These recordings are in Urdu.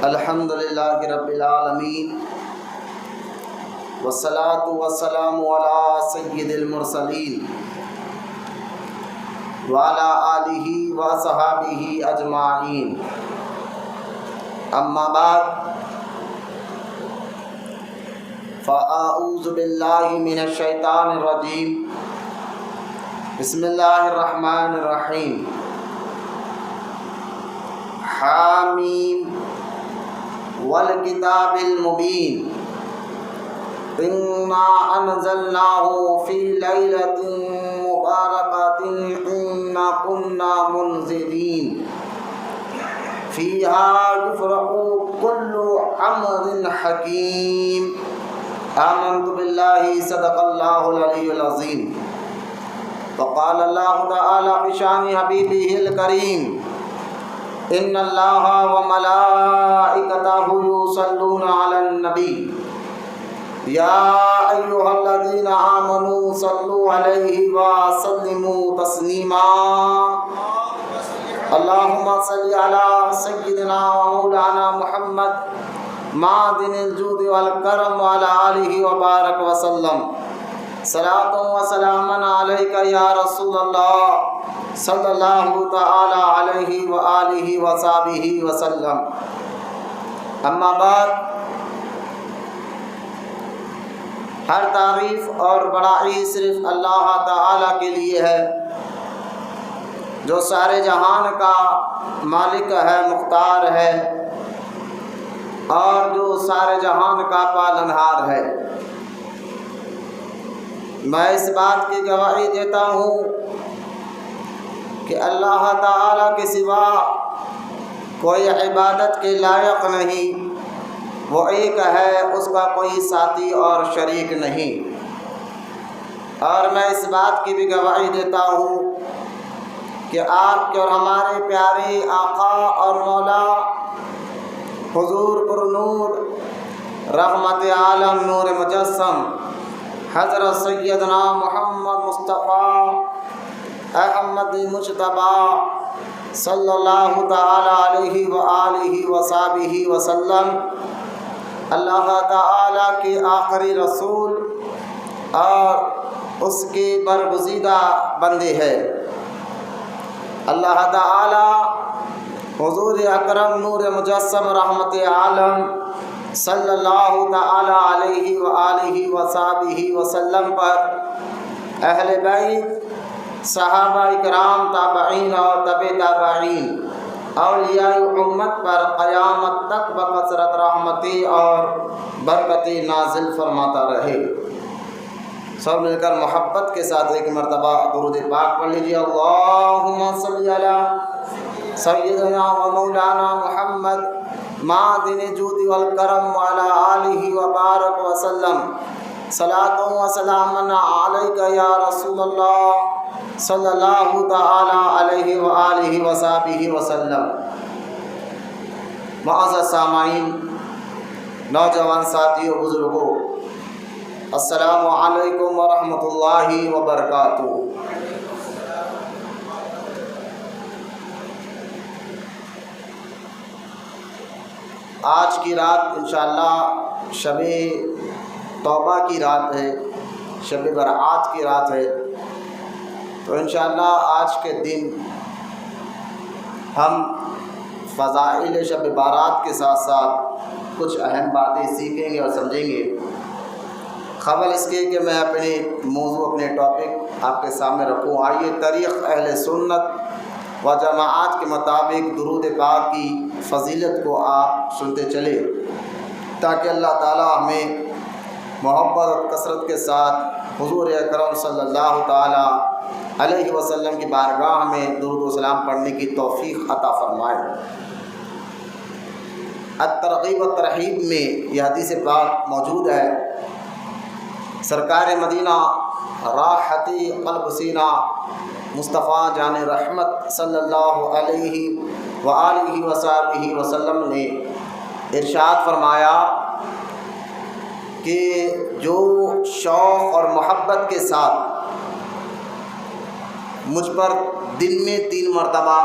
الحمدللہ رب العالمین والصلاة والسلام علی سید المرسلین وعلی آلہ وصحابہ اجمعین، اما بعد فاعوذ باللہ من الشیطان الرجیم، بسم اللہ الرحمن الرحیم۔ حامیم والکتاب المبین، انا انزلناہ فی لیلۃ مبارکۃ انا کنا منذرین فیہا یفرق کل امر حکیم۔ آمنت باللہ صدق اللہ العلی العظیم۔ وقال اللہ تعالی بشان حبیبہ الکریم، ان اللہ وملائکتہ یصلون علی النبی یا ایھا الذین آمنوا صلوا علیہ وسلموا تسلیما۔ اللہم صل علی سیدنا ومولانا محمد معدن الجود والکرم وعلی آلہ وبارک وسلم۔ صلاۃ و سلام علیک یا رسول اللہ صلی اللہ تعالی علیہ وآلہ وصحبہ وسلم۔ اما بعد، ہر تعریف اور بڑائی صرف اللہ تعالی کے لیے ہے، جو سارے جہان کا مالک ہے، مختار ہے، اور جو سارے جہان کا پالنہار ہے۔ میں اس بات کی گواہی دیتا ہوں کہ اللہ تعالیٰ کے سوا کوئی عبادت کے لائق نہیں، وہ ایک ہے، اس کا کوئی ساتھی اور شریک نہیں۔ اور میں اس بات کی بھی گواہی دیتا ہوں کہ آپ کے اور ہمارے پیارے آقا اور مولا حضور پر نور رحمت عالم نور مجسم حضرت سیدنا محمد مصطفیٰ احمد مجتبیٰ صلی اللہ تعالی علیہ وآلہ وصحبہ وسلم اللہ تعالی کے آخری رسول اور اس کے برگزیدہ بندے ہیں۔ اللہ تعالی حضور اکرم نور مجسم رحمت عالم صلی اللہ تعالی علیہ وآلہ وصحبہ وسلم پر، اہل بیت، صحابہ اکرام، تابعین اور تبع تابعین، اولیاء امت پر قیامت تک بکثرت رحمتی اور برکتی نازل فرماتا رہے۔ سب مل کر محبت کے ساتھ ایک مرتبہ درود پاک پڑھ لیجیے۔ اللہم صلی علی سیدنا و مولانا محمد معدن الجود والکرم وعلی آلہ وبارک وسلم۔ صلاۃ و سلام علیک یا رسول اللہ صلی اللہ تعالی علیہ وآلہ وصحبہ وسلم۔ معزز سامعین، نوجوان ساتھیوں، بزرگوں، السلام علیکم ورحمۃ اللہ وبرکاتہ۔ آج کی رات انشاءاللہ شب توبہ کی رات ہے، شب برات کی رات ہے، تو انشاءاللہ آج کے دن ہم فضائل شب بارات کے ساتھ ساتھ کچھ اہم باتیں سیکھیں گے اور سمجھیں گے۔ قبل اس کے کہ میں اپنے موضوع، اپنے ٹاپک آپ کے سامنے رکھوں، آئیے تاریخ اہل سنت و جماعت کے مطابق درود پاک کی فضیلت کو آپ سنتے چلے، تاکہ اللہ تعالی ہمیں محبت اور کثرت کے ساتھ حضور اکرم صلی اللہ تعالی علیہ وسلم کی بارگاہ میں درود و سلام پڑھنے کی توفیق عطا فرمائے۔ الترغیب و ترہیب میں یہ حدیث پاک موجود ہے۔ سرکار مدینہ راحت قلب سینہ مصطفیٰ جان رحمت صلی اللہ علیہ وآلہ وصحبہ وسلم نے ارشاد فرمایا کہ جو شوق اور محبت کے ساتھ مجھ پر دن میں 3 مرتبہ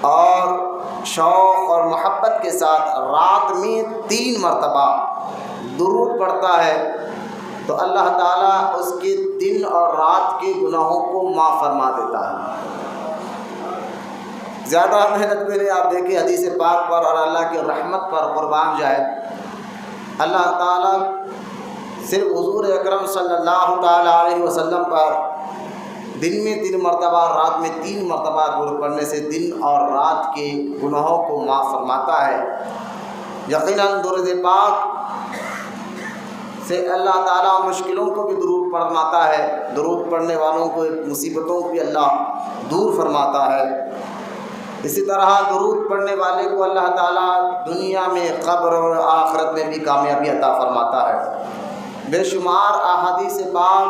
اور شوق اور محبت کے ساتھ رات میں 3 مرتبہ درود پڑھتا ہے تو اللہ تعالیٰ اس کے دن اور رات کے گناہوں کو معاف فرما دیتا ہے۔ زیادہ محنت میں نہیں، آپ دیکھیں حدیث پاک پر اور اللہ کی رحمت پر قربان جائے، اللہ تعالیٰ صرف حضور اکرم صلی اللہ تعالیٰ علیہ وسلم پر دن میں 3 مرتبہ رات میں 3 مرتبہ درود پڑھنے سے دن اور رات کے گناہوں کو معاف فرماتا ہے۔ یقیناً درود پاک سے اللہ تعالیٰ مشکلوں کو بھی دور فرماتا ہے، درود پڑھنے والوں کو مصیبتوں کو بھی اللہ دور فرماتا ہے۔ اسی طرح درود پڑھنے والے کو اللہ تعالیٰ دنیا میں قبر اور آخرت میں بھی کامیابی عطا فرماتا ہے۔ بے شمار احادیث پاک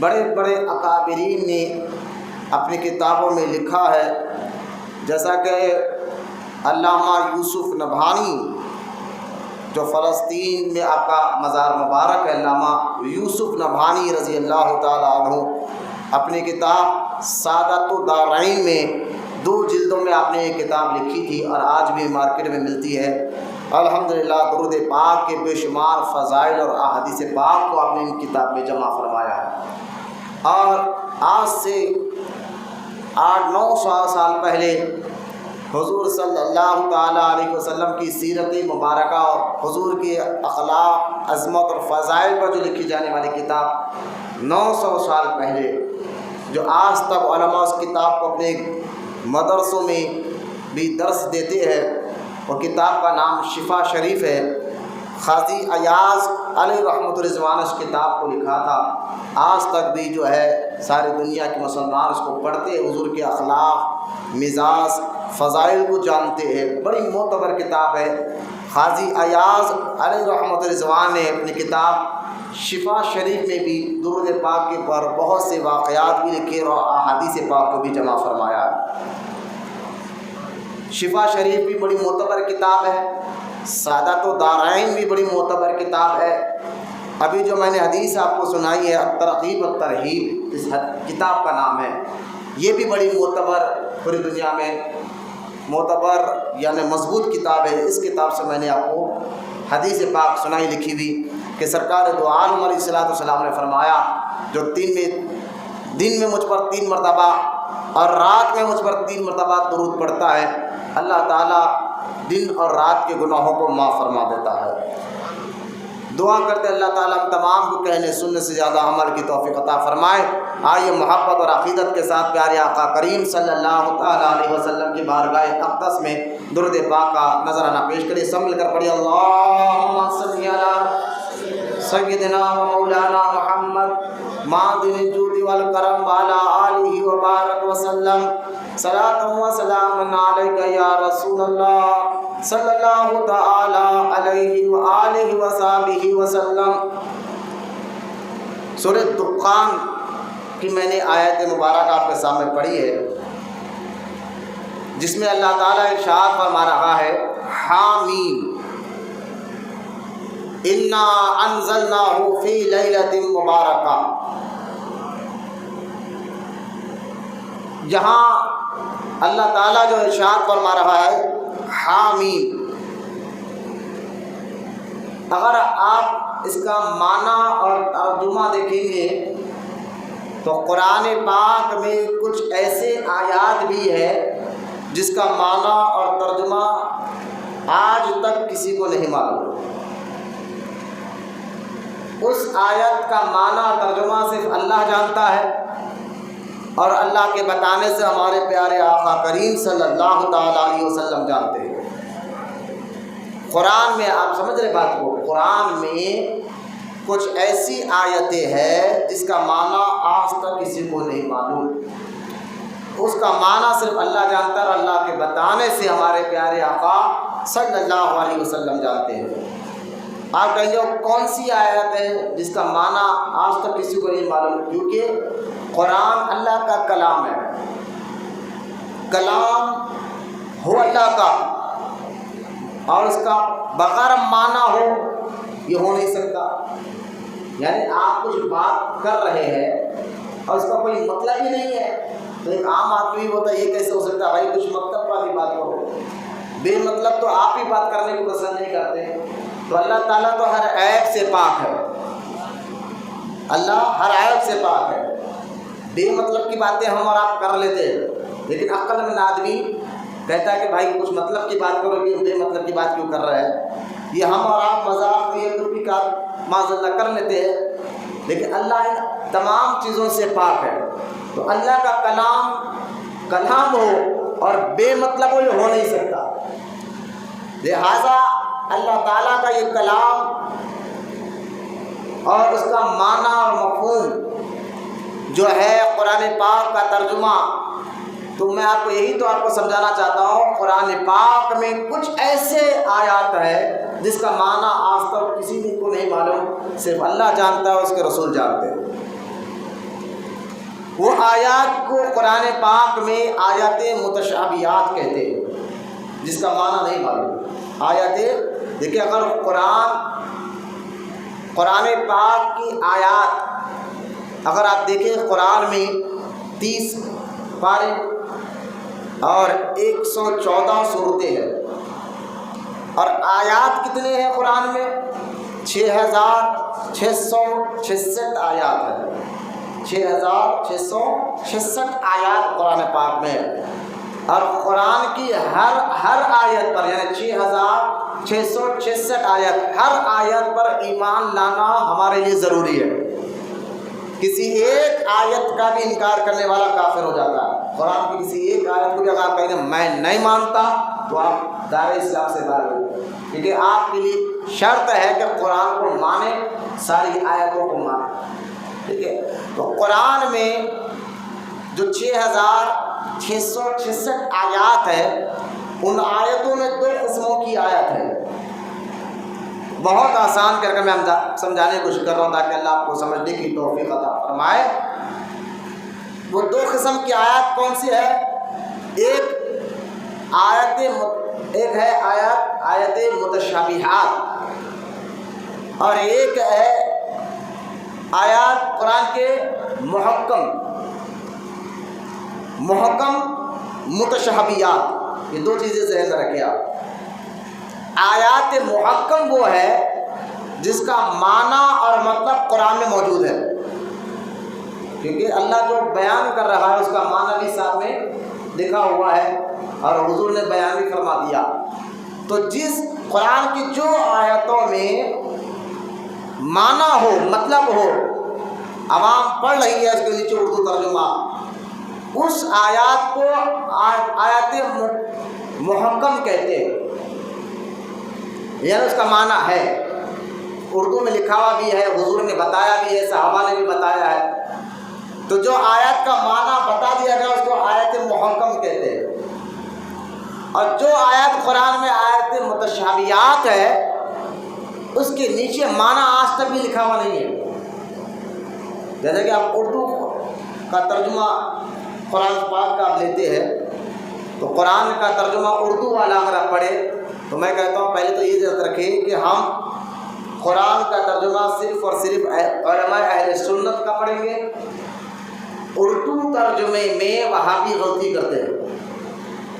بڑے بڑے اکابرین نے اپنی کتابوں میں لکھا ہے، جیسا کہ علامہ یوسف نبھانی جو فلسطین میں آپ کا مزار مبارک ہے، علامہ یوسف نبھانی رضی اللہ تعالیٰ عنہ اپنی کتاب سعادت الدارین میں 2 جلدوں میں آپ نے یہ کتاب لکھی تھی اور آج بھی مارکیٹ میں ملتی ہے۔ الحمدللہ درود پاک کے بے شمار فضائل اور احادیث پاک کو آپ نے ان کتاب میں جمع فرمایا ہے۔ اور آج سے 800-900 سال پہلے حضور صلی اللہ تعالیٰ علیہ وسلم کی سیرت مبارکہ اور حضور کے اخلاق، عظمت اور فضائل پر جو لکھی جانے والی کتاب 900 سال پہلے، جو آج تک علماء اس کتاب کو اپنے مدرسوں میں بھی درس دیتے ہیں، اور کتاب کا نام شفا شریف ہے۔ قاضی ایاز علیہ رحمۃ الرضوان اس کتاب کو لکھا تھا، آج تک بھی جو ہے ساری دنیا کے مسلمان اس کو پڑھتے ہیں، حضور کے اخلاق، مزاج، فضائل کو جانتے ہیں۔ بڑی معتبر کتاب ہے۔ قاضی ایاز علیہ رحمۃ الرضوان نے اپنی کتاب شفا شریف میں بھی درود پاک کے پر بہت سے واقعات بھی لکھے اور احادیث پاک کو بھی جمع فرمایا ہے۔ شفا شریف بھی بڑی معتبر کتاب ہے، سعادت الدارین بھی بڑی معتبر کتاب ہے۔ ابھی جو میں نے حدیث آپ کو سنائی ہے الترغیب والترہیب، اس کتاب کا نام ہے، یہ بھی بڑی معتبر، پوری دنیا میں معتبر یعنی مضبوط کتاب ہے۔ اس کتاب سے میں نے آپ کو حدیث پاک سنائی لکھی ہوئی کہ سرکار دو عالم علیہ الصلوۃ والسلام نے فرمایا، جو دن میں مجھ پر 3 مرتبہ اور رات میں مجھ پر 3 مرتبہ درود پڑھتا ہے، اللہ تعالیٰ دن اور رات کے گناہوں کو معاف فرما دیتا ہے۔ دعا کرتے اللہ تعالیٰ ہم تمام کو کہنے سننے سے زیادہ عمل کی توفیق عطا فرمائے۔ آئیے محبت اور عقیدت کے ساتھ پیارے آقا کریم صلی اللہ تعالیٰ علیہ وسلم کی بارگاہ اقدس میں درود پاک کا نذرانہ پیش کریں۔ سب مل کر پڑھیے اللہم صلی علی سیدنا و مولانا محمد معدن الجود والکرم وعلی آلہ وبارک وسلم، صلاۃ و سلام علیک یا رسول اللہ صلی اللہ تعالی علیہ وآلہ وصحبہ وسلم۔ سورۃ دخان کی میں نے آیت مبارکہ آپ کے سامنے پڑھی ہے، جس میں اللہ تعالیٰ ارشاد فرما رہا ہے حامیم انا انزلناہ فی لیلۃ مبارکہ۔ جہاں اللہ تعالیٰ جو ارشاد فرما رہا ہے حامیم، اگر آپ اس کا معنی اور ترجمہ دیکھیں گے تو قرآن پاک میں کچھ ایسے آیات بھی ہے جس کا معنی اور ترجمہ آج تک کسی کو نہیں معلوم۔ اس آیت کا معنی اور ترجمہ صرف اللہ جانتا ہے، اور اللہ کے بتانے سے ہمارے پیارے آقا کریم صلی اللہ تعالیٰ علیہ وسلم جانتے ہیں۔ قرآن میں آپ سمجھ رہے بات کو، قرآن میں کچھ ایسی آیتیں ہیں جس کا معنی آج تک کسی کو نہیں معلوم، اس کا معنی صرف اللہ جانتا ہے، اور اللہ کے بتانے سے ہمارے پیارے آقا صلی اللہ علیہ وسلم جانتے ہیں۔ آپ کہیں گے کون سی آیت ہے جس کا معنی آج تک کسی کو نہیں معلوم؟ کیونکہ قرآن اللہ کا کلام ہے، کلام ہو اللہ کا، اور اس کا بغیر معنی ہو یہ ہو نہیں سکتا۔ یعنی آپ کچھ بات کر رہے ہیں اور اس کا کوئی مطلب ہی نہیں ہے، تو ایک عام آدمی ہوتا ہے یہ کیسے ہو سکتا ہے بھائی کچھ مطلب والی بات کرو، بے مطلب تو آپ ہی بات کرنے کو پسند نہیں کرتے. تو اللہ تعالیٰ تو ہر عیب سے پاک ہے، اللہ ہر عیب سے پاک ہے. بے مطلب کی باتیں ہم اور آپ کر لیتے ہیں، لیکن عقل مند آدمی کہتا ہے کہ بھائی کچھ مطلب کی بات کرو، کہ بے مطلب کی بات کیوں کر رہا ہے. یہ ہم اور آپ مذاق یہ کچھ کا معاذ اللہ کر لیتے ہیں، لیکن اللہ ان تمام چیزوں سے پاک ہے. تو اللہ کا کلام ہو اور بے مطلب ہو، یہ ہو نہیں سکتا. لہٰذا اللہ تعالیٰ کا یہ کلام اور اس کا معنی اور مفہوم جو ہے قرآن پاک کا ترجمہ، تو میں آپ کو یہی تو آپ کو سمجھانا چاہتا ہوں. قرآن پاک میں کچھ ایسے آیات ہے جس کا معنی آج تک کسی کو نہیں معلوم، صرف اللہ جانتا ہے، اس کے رسول جانتے ہیں. وہ آیات کو قرآن پاک میں آیات متشابہات کہتے ہیں، جس کا معنی نہیں معلوم. آیات دیکھیں، اگر قرآن پاک کی آیات اگر آپ دیکھیں، قرآن میں 30 پارے اور 114 سورتیں ہیں، اور آیات کتنے ہیں قرآن میں؟ 6666 آیات ہیں. 6666 آیات قرآن پاک میں ہے. اور قرآن کی ہر آیت پر، یعنی 6666 آیت، ہر آیت پر ایمان لانا ہمارے لیے ضروری ہے. کسی ایک آیت کا بھی انکار کرنے والا کافر ہو جاتا ہے. قرآن کی کسی ایک آیت کو بھی اگر آپ کہیں گے میں نہیں مانتا، تو آپ دائرۂ اسلام سے باہر ہو، کیونککہ آپ کے لیے شرط ہے کہ قرآن کو مانیں، ساری آیتوں کو مانیں. ٹھیک ہے؟ تو قرآن میں جو 6666 آیات ہے، ان آیتوں میں 2 قسموں کی آیت ہے. بہت آسان کر کے میں سمجھانے کی کوشش کر رہا ہوں تاکہ اللہ آپ کو سمجھنے کی توفیق عطا فرمائے. وہ 2 قسم کی آیات کون سی ہے؟ ایک ہے آیت متشابہات، اور ایک ہے آیات قرآن کے محکم متشابہات. یہ 2 چیزیں ذہن میں رکھیں آپ. آیات محکم وہ ہے جس کا معنی اور مطلب قرآن میں موجود ہے، کیونکہ اللہ جو بیان کر رہا ہے اس کا معنی بھی ساتھ میں لکھا ہوا ہے، اور حضور نے بیان بھی فرما دیا. تو جس قرآن کی جو آیتوں میں معنی ہو، مطلب ہو، عوام پڑھ رہی ہے اس کے نیچے اردو ترجمہ، اس آیات کو آیات محکم کہتے ہیں. یعنی اس کا معنی ہے، اردو میں لکھا ہوا بھی ہے، حضور نے بتایا بھی ہے، صحابہ نے بھی بتایا ہے. تو جو آیت کا معنی بتا دیا گیا اس کو آیت محکم کہتے ہیں. اور جو آیت قرآن میں آیت متشابہات ہے، اس کے نیچے معنی آج تک بھی لکھا ہوا نہیں ہے. جیسے کہ آپ اردو کا ترجمہ قرآن پاک کا آپ لیتے ہیں، تو قرآن کا ترجمہ اردو والا اگر آپ پڑھیں، تو میں کہتا ہوں پہلے تو یہ یاد رکھیں کہ ہم قرآن کا ترجمہ صرف اور صرف علماء اہل سنت کا پڑھیں گے. اردو ترجمے میں وہابی غلطی کرتے ہیں.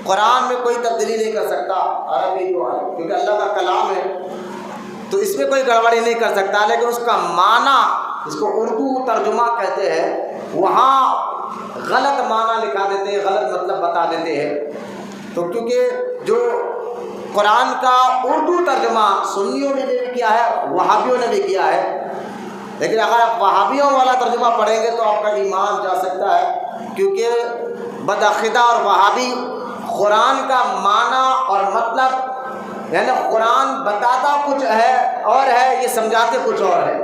قرآن میں کوئی تبدیلی نہیں کر سکتا، عربی کو ہے کیونکہ اللہ کا کلام ہے، تو اس میں کوئی گڑبڑی نہیں کر سکتا. لیکن اس کا معنی، اس کو اردو ترجمہ کہتے ہیں، وہاں غلط معنی لکھا دیتے ہیں، غلط مطلب بتا دیتے ہیں. تو کیونکہ جو قرآن کا اردو ترجمہ سنیوں نے بھی کیا ہے، وہابیوں نے بھی کیا ہے، لیکن اگر آپ وہابیوں والا ترجمہ پڑھیں گے تو آپ کا ایمان جا سکتا ہے، کیونکہ بدعقیدہ اور وہابی قرآن کا معنی اور مطلب، یعنی قرآن بتاتا کچھ ہے اور ہے، یہ سمجھاتے کچھ اور ہے.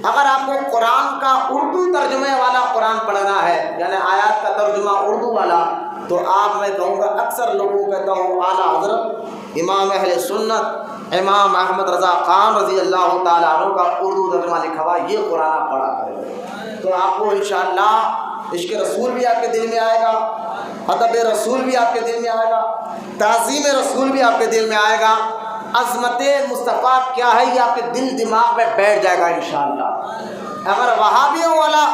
اگر آپ کو قرآن کا اردو ترجمے والا قرآن پڑھنا ہے، یعنی آیات کا ترجمہ اردو والا، تو آپ میں کہوں گا اکثر لوگوں کو کہتا ہوں اعلیٰ حضرت امام اہل سنت امام احمد رضا خان رضی اللہ تعالیٰ عنہ کا اردو ترجمہ لکھا ہوا، یہ قرآن پڑھا کرے، تو آپ کو انشاءاللہ عشق رسول بھی آپ کے دل میں آئے گا، ادب رسول بھی آپ کے دل میں آئے گا، تعظیم رسول بھی آپ کے دل میں آئے گا، عظمت مصطفیٰ کیا ہے یہ آپ کے دل دماغ میں بیٹھ جائے گا انشاءاللہ. اگر وہابیوں والا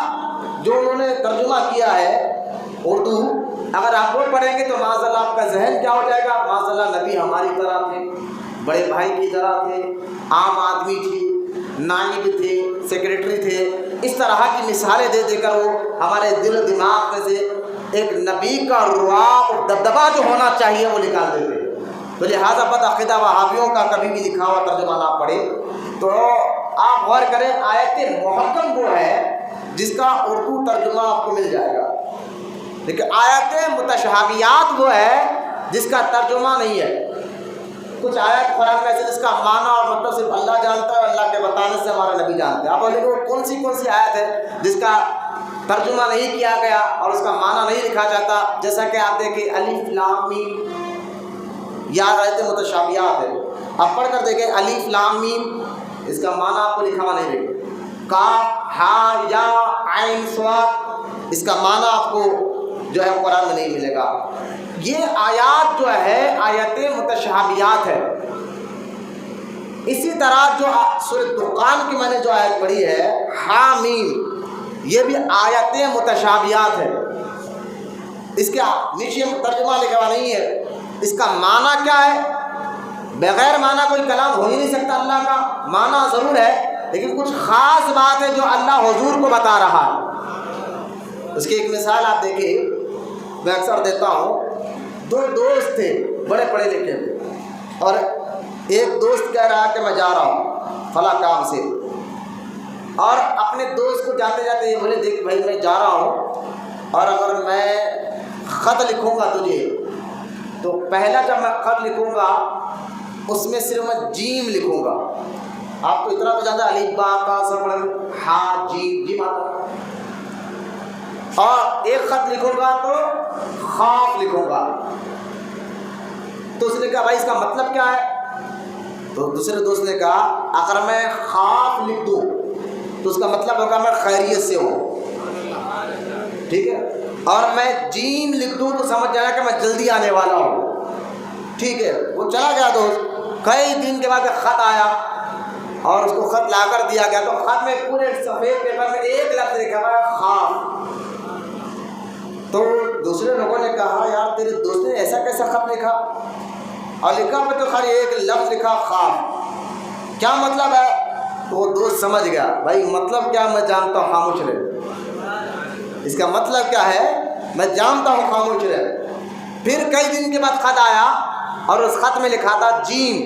جو انہوں نے ترجمہ کیا ہے اردو اگر آپ وہ پڑھیں گے تو معاذ اللہ آپ کا ذہن کیا ہو جائے گا، معاذ اللہ نبی ہماری طرح تھے، بڑے بھائی کی طرح تھے، عام آدمی تھی، نائب تھے، سیکریٹری تھے، اس طرح کی مثالیں دے دے کر وہ ہمارے دل و دماغ میں سے ایک نبی کا رعب دبدبہ جو ہونا چاہیے وہ نکال دیتے۔ تو لہٰذا بد عقیدہ وہابیوں کا کبھی بھی لکھا ہوا ترجمہ نہ پڑھے تو آپ غور کریں، آیت محکم وہ ہے جس کا اردو ترجمہ آپ کو مل جائے گا، لیکن آیت متشابہات وہ ہے جس کا ترجمہ نہیں ہے۔ کچھ آیت قرآن میں ایسے جس کا معنی اور مطلب صرف اللہ جانتا ہے، اللہ کے بتانے سے ہمارے نبی جانتے ہیں۔ آپ بولیں گے کون سی آیت ہے جس کا ترجمہ نہیں کیا گیا اور اس کا معنی نہیں لکھا جاتا؟ جیسا کہ آپ دیکھیں الف لام میم، یا آیت متشابہات ہے، آپ پڑھ کر دیکھیں الف لام میم، اس کا معنی آپ کو لکھا ہوا نہیں ملے گا۔ کاف ہا یا عین صاد، اس کا معنی آپ کو جو ہے قرآن میں نہیں ملے گا۔ یہ آیات جو ہے آیت متشابہات ہے۔ اسی طرح جو سورۃ دخان کی میں نے جو آیت پڑھی ہے حامیم، یہ بھی آیت متشابہات ہے۔ اس کے نیچے ترجمہ لکھا ہوا نہیں ہے، اس کا معنی کیا ہے؟ بغیر معنی کوئی کلام ہو ہی نہیں سکتا۔ اللہ کا معنی ضرور ہے لیکن کچھ خاص بات ہے جو اللہ حضور کو بتا رہا ہے۔ اس کی ایک مثال آپ دیکھیں، میں اکثر دیتا ہوں، دو دوست تھے بڑے پڑھے لکھے، اور ایک دوست کہہ رہا کہ میں جا رہا ہوں فلاں کام سے، اور اپنے دوست کو جاتے جاتے یہ بولے دیکھ بھائی میں جا رہا ہوں، اور اگر میں خط لکھوں گا تجھے تو پہلا جب میں خط لکھوں گا اس میں صرف میں جیم لکھوں گا۔ آپ کو اتنا تو جانتا ہے الف با تا سا پڑھ ہا جیم، جیم آتا ہے، اور ایک خط لکھوں گا تو خاف لکھوں گا۔ تو اس نے کہا بھائی اس کا مطلب کیا ہے؟ تو دوسرے دوست نے کہا اگر میں خاف لکھ دوں تو اس کا مطلب ہوگا میں خیریت سے ہوں، ٹھیک ہے، اور میں جیم لکھ دوں تو سمجھ جائے گا کہ میں جلدی آنے والا ہوں، ٹھیک ہے۔ وہ چلا گیا دوست، کئی دن کے بعد خط آیا اور اس کو خط لا کر دیا گیا، تو خط میں پورے سفید پیپر میں ایک لفظ لکھا ہوا ہے خاف۔ تو دوسرے لوگوں نے کہا یار تیرے دوست نے ایسا کیسا خط لکھا، اور لکھا پہ تو خالی ایک لفظ لکھا خاف، کیا مطلب ہے؟ تو وہ دوست سمجھ گیا بھائی مطلب کیا میں جانتا ہوں، خاموش رہے، اس کا مطلب کیا ہے میں جانتا ہوں، خاموش رہے۔ پھر کئی دن کے بعد خط آیا اور اس خط میں لکھا تھا جیم۔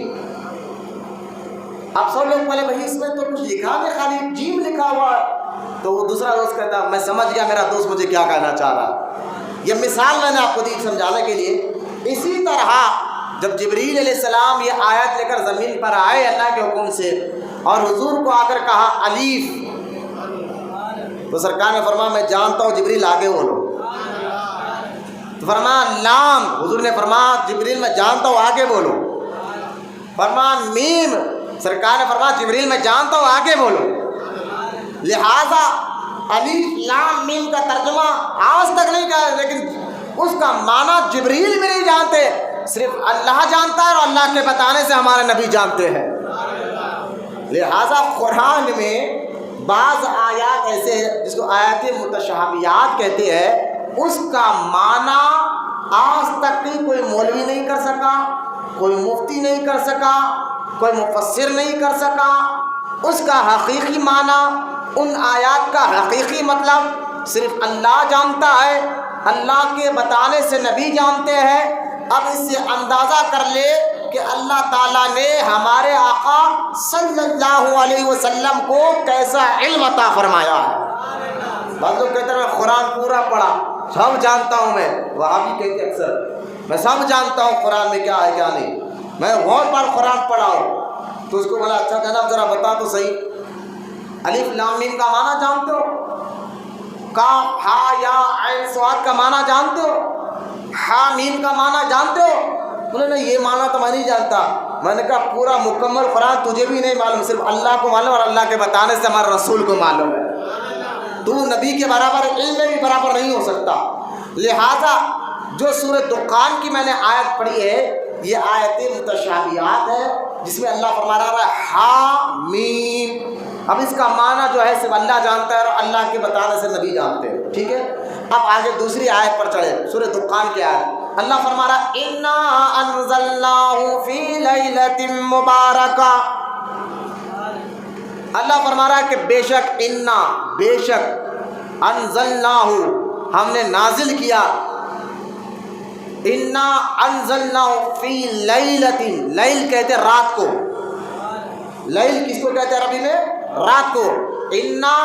اب سب لوگ بولے بھائی اس میں تو کچھ لکھا نہیں، خالی جیم لکھا ہوا ہے۔ تو وہ دوسرا دوست کہتا میں سمجھ گیا میرا دوست مجھے کیا کہنا چاہ رہا۔ یہ مثال میں نے آپ کو دی سمجھانے کے لیے۔ اسی طرح جب جبریل علیہ السلام یہ آیت لے کر زمین پر آئے اللہ کے حکم سے اور حضور کو آ کر کہا الف، تو سرکار نے فرمایا میں جانتا ہوں، جبریل آگے بولو۔ تو فرمایا لام، حضور نے فرمایا جبریل میں جانتا ہوں آگے بولو۔ فرمایا میم، سرکار نے فرمایا جبریل میں جانتا ہوں آگے بولو۔ لہذا الف لام میم کا ترجمہ آج تک نہیں کہا، لیکن اس کا معنی جبریل بھی نہیں جانتے، صرف اللہ جانتا ہے، اور اللہ کے بتانے سے ہمارے نبی جانتے ہیں۔ لہذا قرآن میں بعض آیات ایسے ہیں جس کو آیات متشابہات کہتے ہیں، اس کا معنی آج تک کوئی مولوی نہیں کر سکا، کوئی مفتی نہیں کر سکا، کوئی مفسر نہیں کر سکا۔ اس کا حقیقی معنی، ان آیات کا حقیقی مطلب صرف اللہ جانتا ہے، اللہ کے بتانے سے نبی جانتے ہیں۔ اب اس سے اندازہ کر لے کہ اللہ تعالیٰ نے ہمارے آقا صلی اللہ علیہ وسلم کو کیسا علم عطا فرمایا ہے۔ بعض لوگ کہتے ہیں میں قرآن پورا پڑھا، سب جانتا ہوں، میں وہاں بھی کہتے اکثر میں سب جانتا ہوں قرآن میں کیا ہے کیا نہیں، میں بہت بار قرآن پڑھا ہوں۔ تو اس کو بولا اچھا جناب ذرا بتا تو صحیح، الف لام میم کا معنی جانتے ہو؟ کاف ہا یا عین صاد کا معنی جانتے ہو؟ حامیم کا معنی جانتے ہو؟ انہوں نے یہ معنی تو میں نہیں جانتا۔ میں نے کہا پورا مکمل قرآن تجھے بھی نہیں معلوم، صرف اللہ کو معلوم اور اللہ کے بتانے سے ہمارے رسول کو معلوم ہے۔ تو نبی کے برابر علم میں بھی برابر نہیں ہو سکتا۔ لہذا جو سورۃ دخان کی میں نے آیت پڑھی ہے یہ آیت متشابہات ہے، جس میں اللہ فرما رہا ہے حامیم، اب اس کا معنی جو ہے صرف اللہ جانتا ہے اور اللہ کے بتانے سے نبی جانتے ہیں، ٹھیک ہے۔ اب آگے دوسری آیت پر چڑھے، سورہ دخان کی آیت، اللہ فرما رہا انا انزلناہ فی لیلۃ مبارکہ، اللہ فرما رہا ہے کہ بے شک انزلناہ ہم نے نازل کیا، انا انزلناہ فی لیلۃ، لیل کہتے ہیں رات کو، لیل کس کو کہتے ہیں عربی میں؟ رات کو۔ انا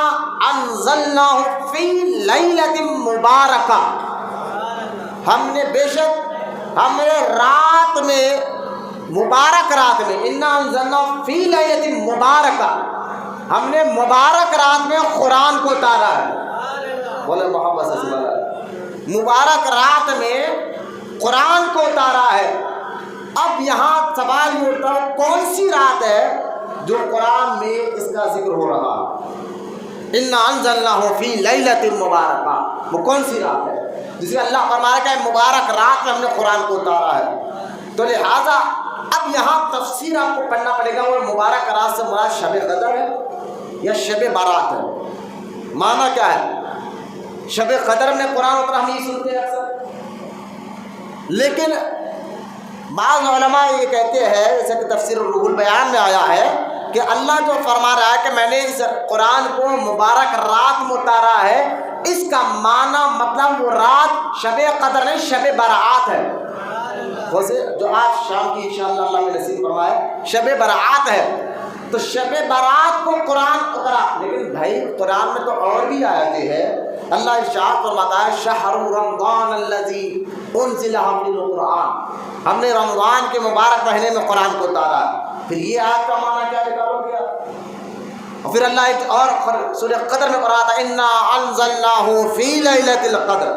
انزلناہ فی لیلۃ مبارکہ، ہم نے بے شک ہم نے رات میں، مبارک رات میں، انا انزلناہ فی لیلۃ مبارکہ، ہم نے مبارک رات میں قرآن کو اتارا ہے، بولے محبت سے سبحان اللہ، مبارک رات میں قرآن کو اتارا ہے۔ اب یہاں سوال یہ اٹھتا ہے کون سی رات ہے جو قرآن میں اس کا ذکر ہو رہا ہے؟ انا انزلناہ فی لیلۃ مبارکہ، وہ کون سی رات ہے جس میں اللہ فرمایا کہ مبارک رات میں ہم نے قرآن کو اتارا ہے؟ تو لہٰذا اب یہاں تفسیر آپ کو پڑھنا پڑے گا، وہ مبارک رات سے مراد شب قدر ہے یا شب بارات ہے؟ معنی کیا ہے؟ شب قدر میں قرآن اترا ہم یہ سنتے ہیں اکثر، لیکن بعض علماء یہ کہتے ہیں جیسے کہ تفسیر روح البیان میں آیا ہے کہ اللہ جو فرما رہا ہے کہ میں نے اس قرآن کو مبارک رات میں اتارا ہے، اس کا معنی مطلب وہ رات شب قدر نہیں، شب برات ہے، ویسے جو آج شام کی انشاءاللہ اللہ میں نصیب فرمائے شب برات ہے، تو شب برات کو قرآن اترا۔ لیکن بھائی قرآن میں تو اور بھی آیتیں ہیں، اللہ ارشاد فرماتا ہے شہر رمضان الذی انزل فیہ القرآن، ہم نے رمضان کے مبارک مہینے میں قرآن کو اتارا۔ پھر یہ آیت کا معنی کیا نکالو گیا؟ اور پھر اللہ اور سورہ قدر میں قرآن تھا انا انزلناہ فی لیلۃ القدر،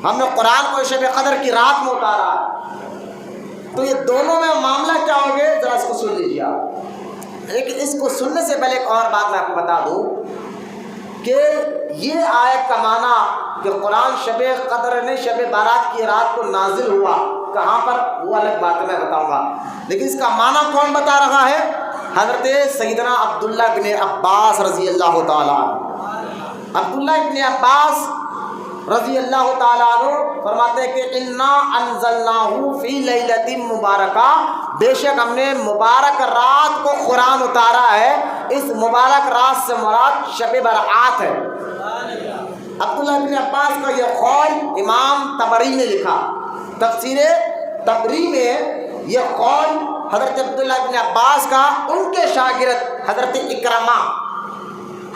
ہم نے قرآن کو شب قدر کی رات میں اتارا۔ تو یہ دونوں میں معاملہ کیا ہوگے ذرا اس کو سن لیجیے آپ۔ لیکن اس کو سننے سے پہلے ایک اور بات میں آپ کو بتا دوں کہ یہ آیت کا معنی کہ قرآن شب قدر نے شب بارات کی رات کو نازل ہوا، کہاں پر وہ الگ بات میں بتاؤں گا، لیکن اس کا معنی کون بتا رہا ہے؟ حضرت سیدنا عبداللہ بن عباس رضی اللہ تعالیٰ عنہ۔ عبداللہ بن عباس رضی اللہ تعالیٰ عنہ فرماتے ہیں کہ انا انزلناہ فی لیلۃ مبارکہ، بے شک ہم نے مبارک رات کو قرآن اتارا ہے، اس مبارک رات سے مراد شب برات ہے۔ عبداللہ بن عباس کا یہ قول امام طبری نے لکھا، تفسیر طبری میں یہ قول حضرت عبداللہ بن عباس کا ان کے شاگرد حضرت اکرمہ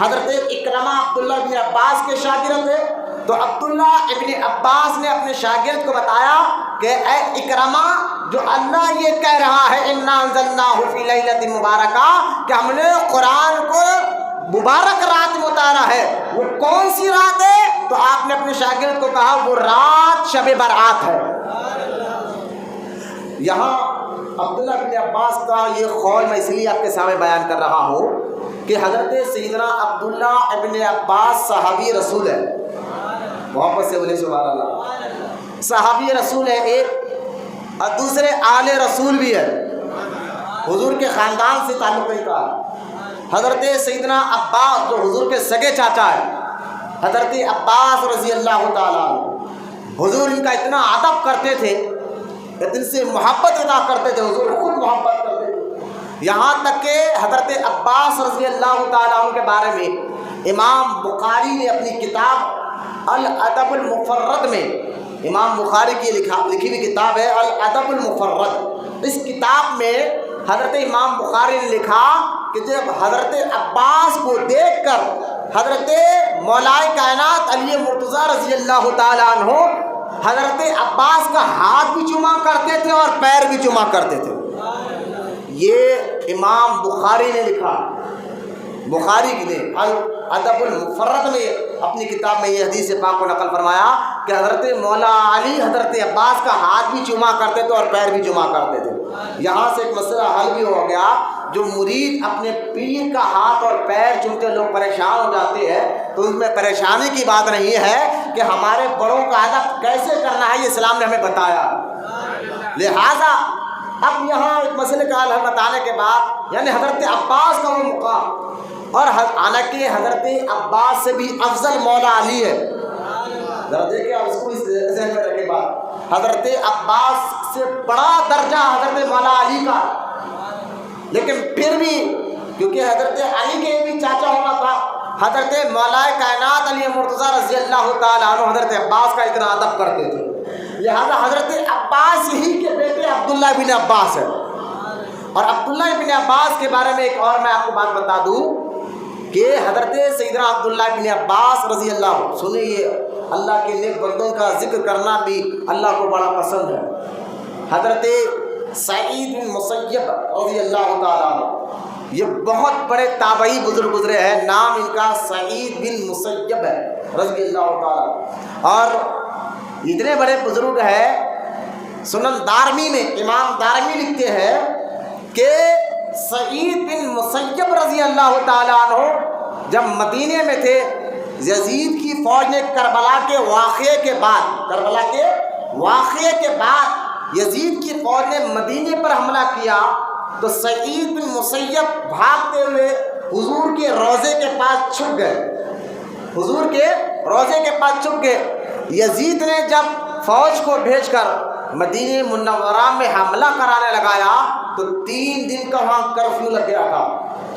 عبداللہ بن عباس کے شاگرد تھے، تو عبداللہ ابن عباس نے اپنے شاگرد کو بتایا کہ اے اکرمہ، جو اللہ یہ کہہ رہا ہے انا انزلناہ فی لیلۃ مبارکہ کہ ہم نے قرآن کو مبارک رات میں اتارا ہے، وہ کون سی رات ہے؟ تو آپ نے اپنے شاگرد کو کہا وہ رات شب برات ہے۔ یہاں عبداللہ بن عباس کا یہ قول میں اس لیے آپ کے سامنے بیان کر رہا ہوں کہ حضرت سیدنا عبداللہ ابن عباس صحابی رسول ہے، محبت سے بولے سبحان اللہ، صحابی رسول ہے ایک، اور دوسرے آل رسول بھی ہے، حضور کے خاندان سے تعلق نہیں تھا۔ حضرت سیدنا عباس جو حضور کے سگے چاچا ہے، حضرت عباس رضی اللہ تعالیٰ عنہ، حضور ان کا اتنا ادب کرتے تھے، ان سے محبت ادا کرتے تھے، حضور خود محبت کرتے تھے، یہاں تک کہ حضرت عباس رضی اللہ تعالیٰ عنہ کے بارے میں امام بخاری نے اپنی کتاب الادب المفرد میں، امام بخاری کی لکھی ہوئی کتاب ہے الادب المفرد، اس کتاب میں حضرت امام بخاری نے لکھا کہ جب حضرت عباس کو دیکھ کر حضرت مولائے کائنات علی مرتضیٰ رضی اللہ تعالیٰ عنہ حضرت عباس کا ہاتھ بھی چوما کرتے تھے اور پیر بھی چوما کرتے تھے۔ یہ امام بخاری نے لکھا، بخاری نے الادب المفرد میں اپنی کتاب میں یہ حدیث پاک کو نقل فرمایا کہ حضرت مولا علی حضرت عباس کا ہاتھ بھی چوما کرتے تھے اور پیر بھی چوما کرتے تھے۔ یہاں سے ایک مسئلہ حل بھی ہو گیا، جو مرید اپنے پیر کا ہاتھ اور پیر چومتے لوگ پریشان ہو جاتے ہیں، تو اس میں پریشانی کی بات نہیں ہے کہ ہمارے بڑوں کا ادب کیسے کرنا ہے، یہ اسلام نے ہمیں بتایا۔ لہذا اب یہاں ایک مسئلے کا حل بتانے کے بعد یعنی حضرت عباس کا وہ مقام، اور حالانکہ حضرت عباس سے بھی افضل مولا علی ہے، ذرا دیکھیں آپ اس کو اس ذہن میں رکھے بات، حضرت عباس سے بڑا درجہ حضرت مولا علی کا، لیکن پھر بھی کیونکہ حضرت علی کے بھی چاچا ہونا تھا، حضرت مولا کائنات علی مرتضیٰ رضی اللہ تعالیٰ عنہ حضرت عباس کا اتنا ادب کرتے تھے، لہذا حضرت عباس ہی کے بیٹے عبداللہ بن عباس ہے۔ اور عبداللہ بن عباس کے بارے میں ایک اور میں آپ کو بات بتا دوں کہ حضرت سیدنا عبداللہ بن عباس رضی اللہ عنہ، سنیں یہ اللہ کے نیک بندوں کا ذکر کرنا بھی اللہ کو بڑا پسند ہے۔ حضرت سعید بن مسیب رضی اللہ تعالیٰ عنہ، یہ بہت بڑے تابعی بزرگ گزرے ہیں، نام ان کا سعید بن مسیب ہے رضی اللہ تعالیٰ، اور اتنے بڑے بزرگ ہیں، سنن دارمی میں امام دارمی لکھتے ہیں کہ سعید بن مسیب رضی اللہ تعالیٰ عنہ جب مدینے میں تھے، یزید کی فوج نے کربلا کے واقعے کے بعد یزید کی فوج نے مدینے پر حملہ کیا تو سعید بن مسیب بھاگتے ہوئے حضور کے روضے کے پاس چھپ گئے، یزید نے جب فوج کو بھیج کر مدینہ منورہ میں حملہ کرانے لگایا تو 3 دن کا وہاں کرفیو لگ گیا تھا،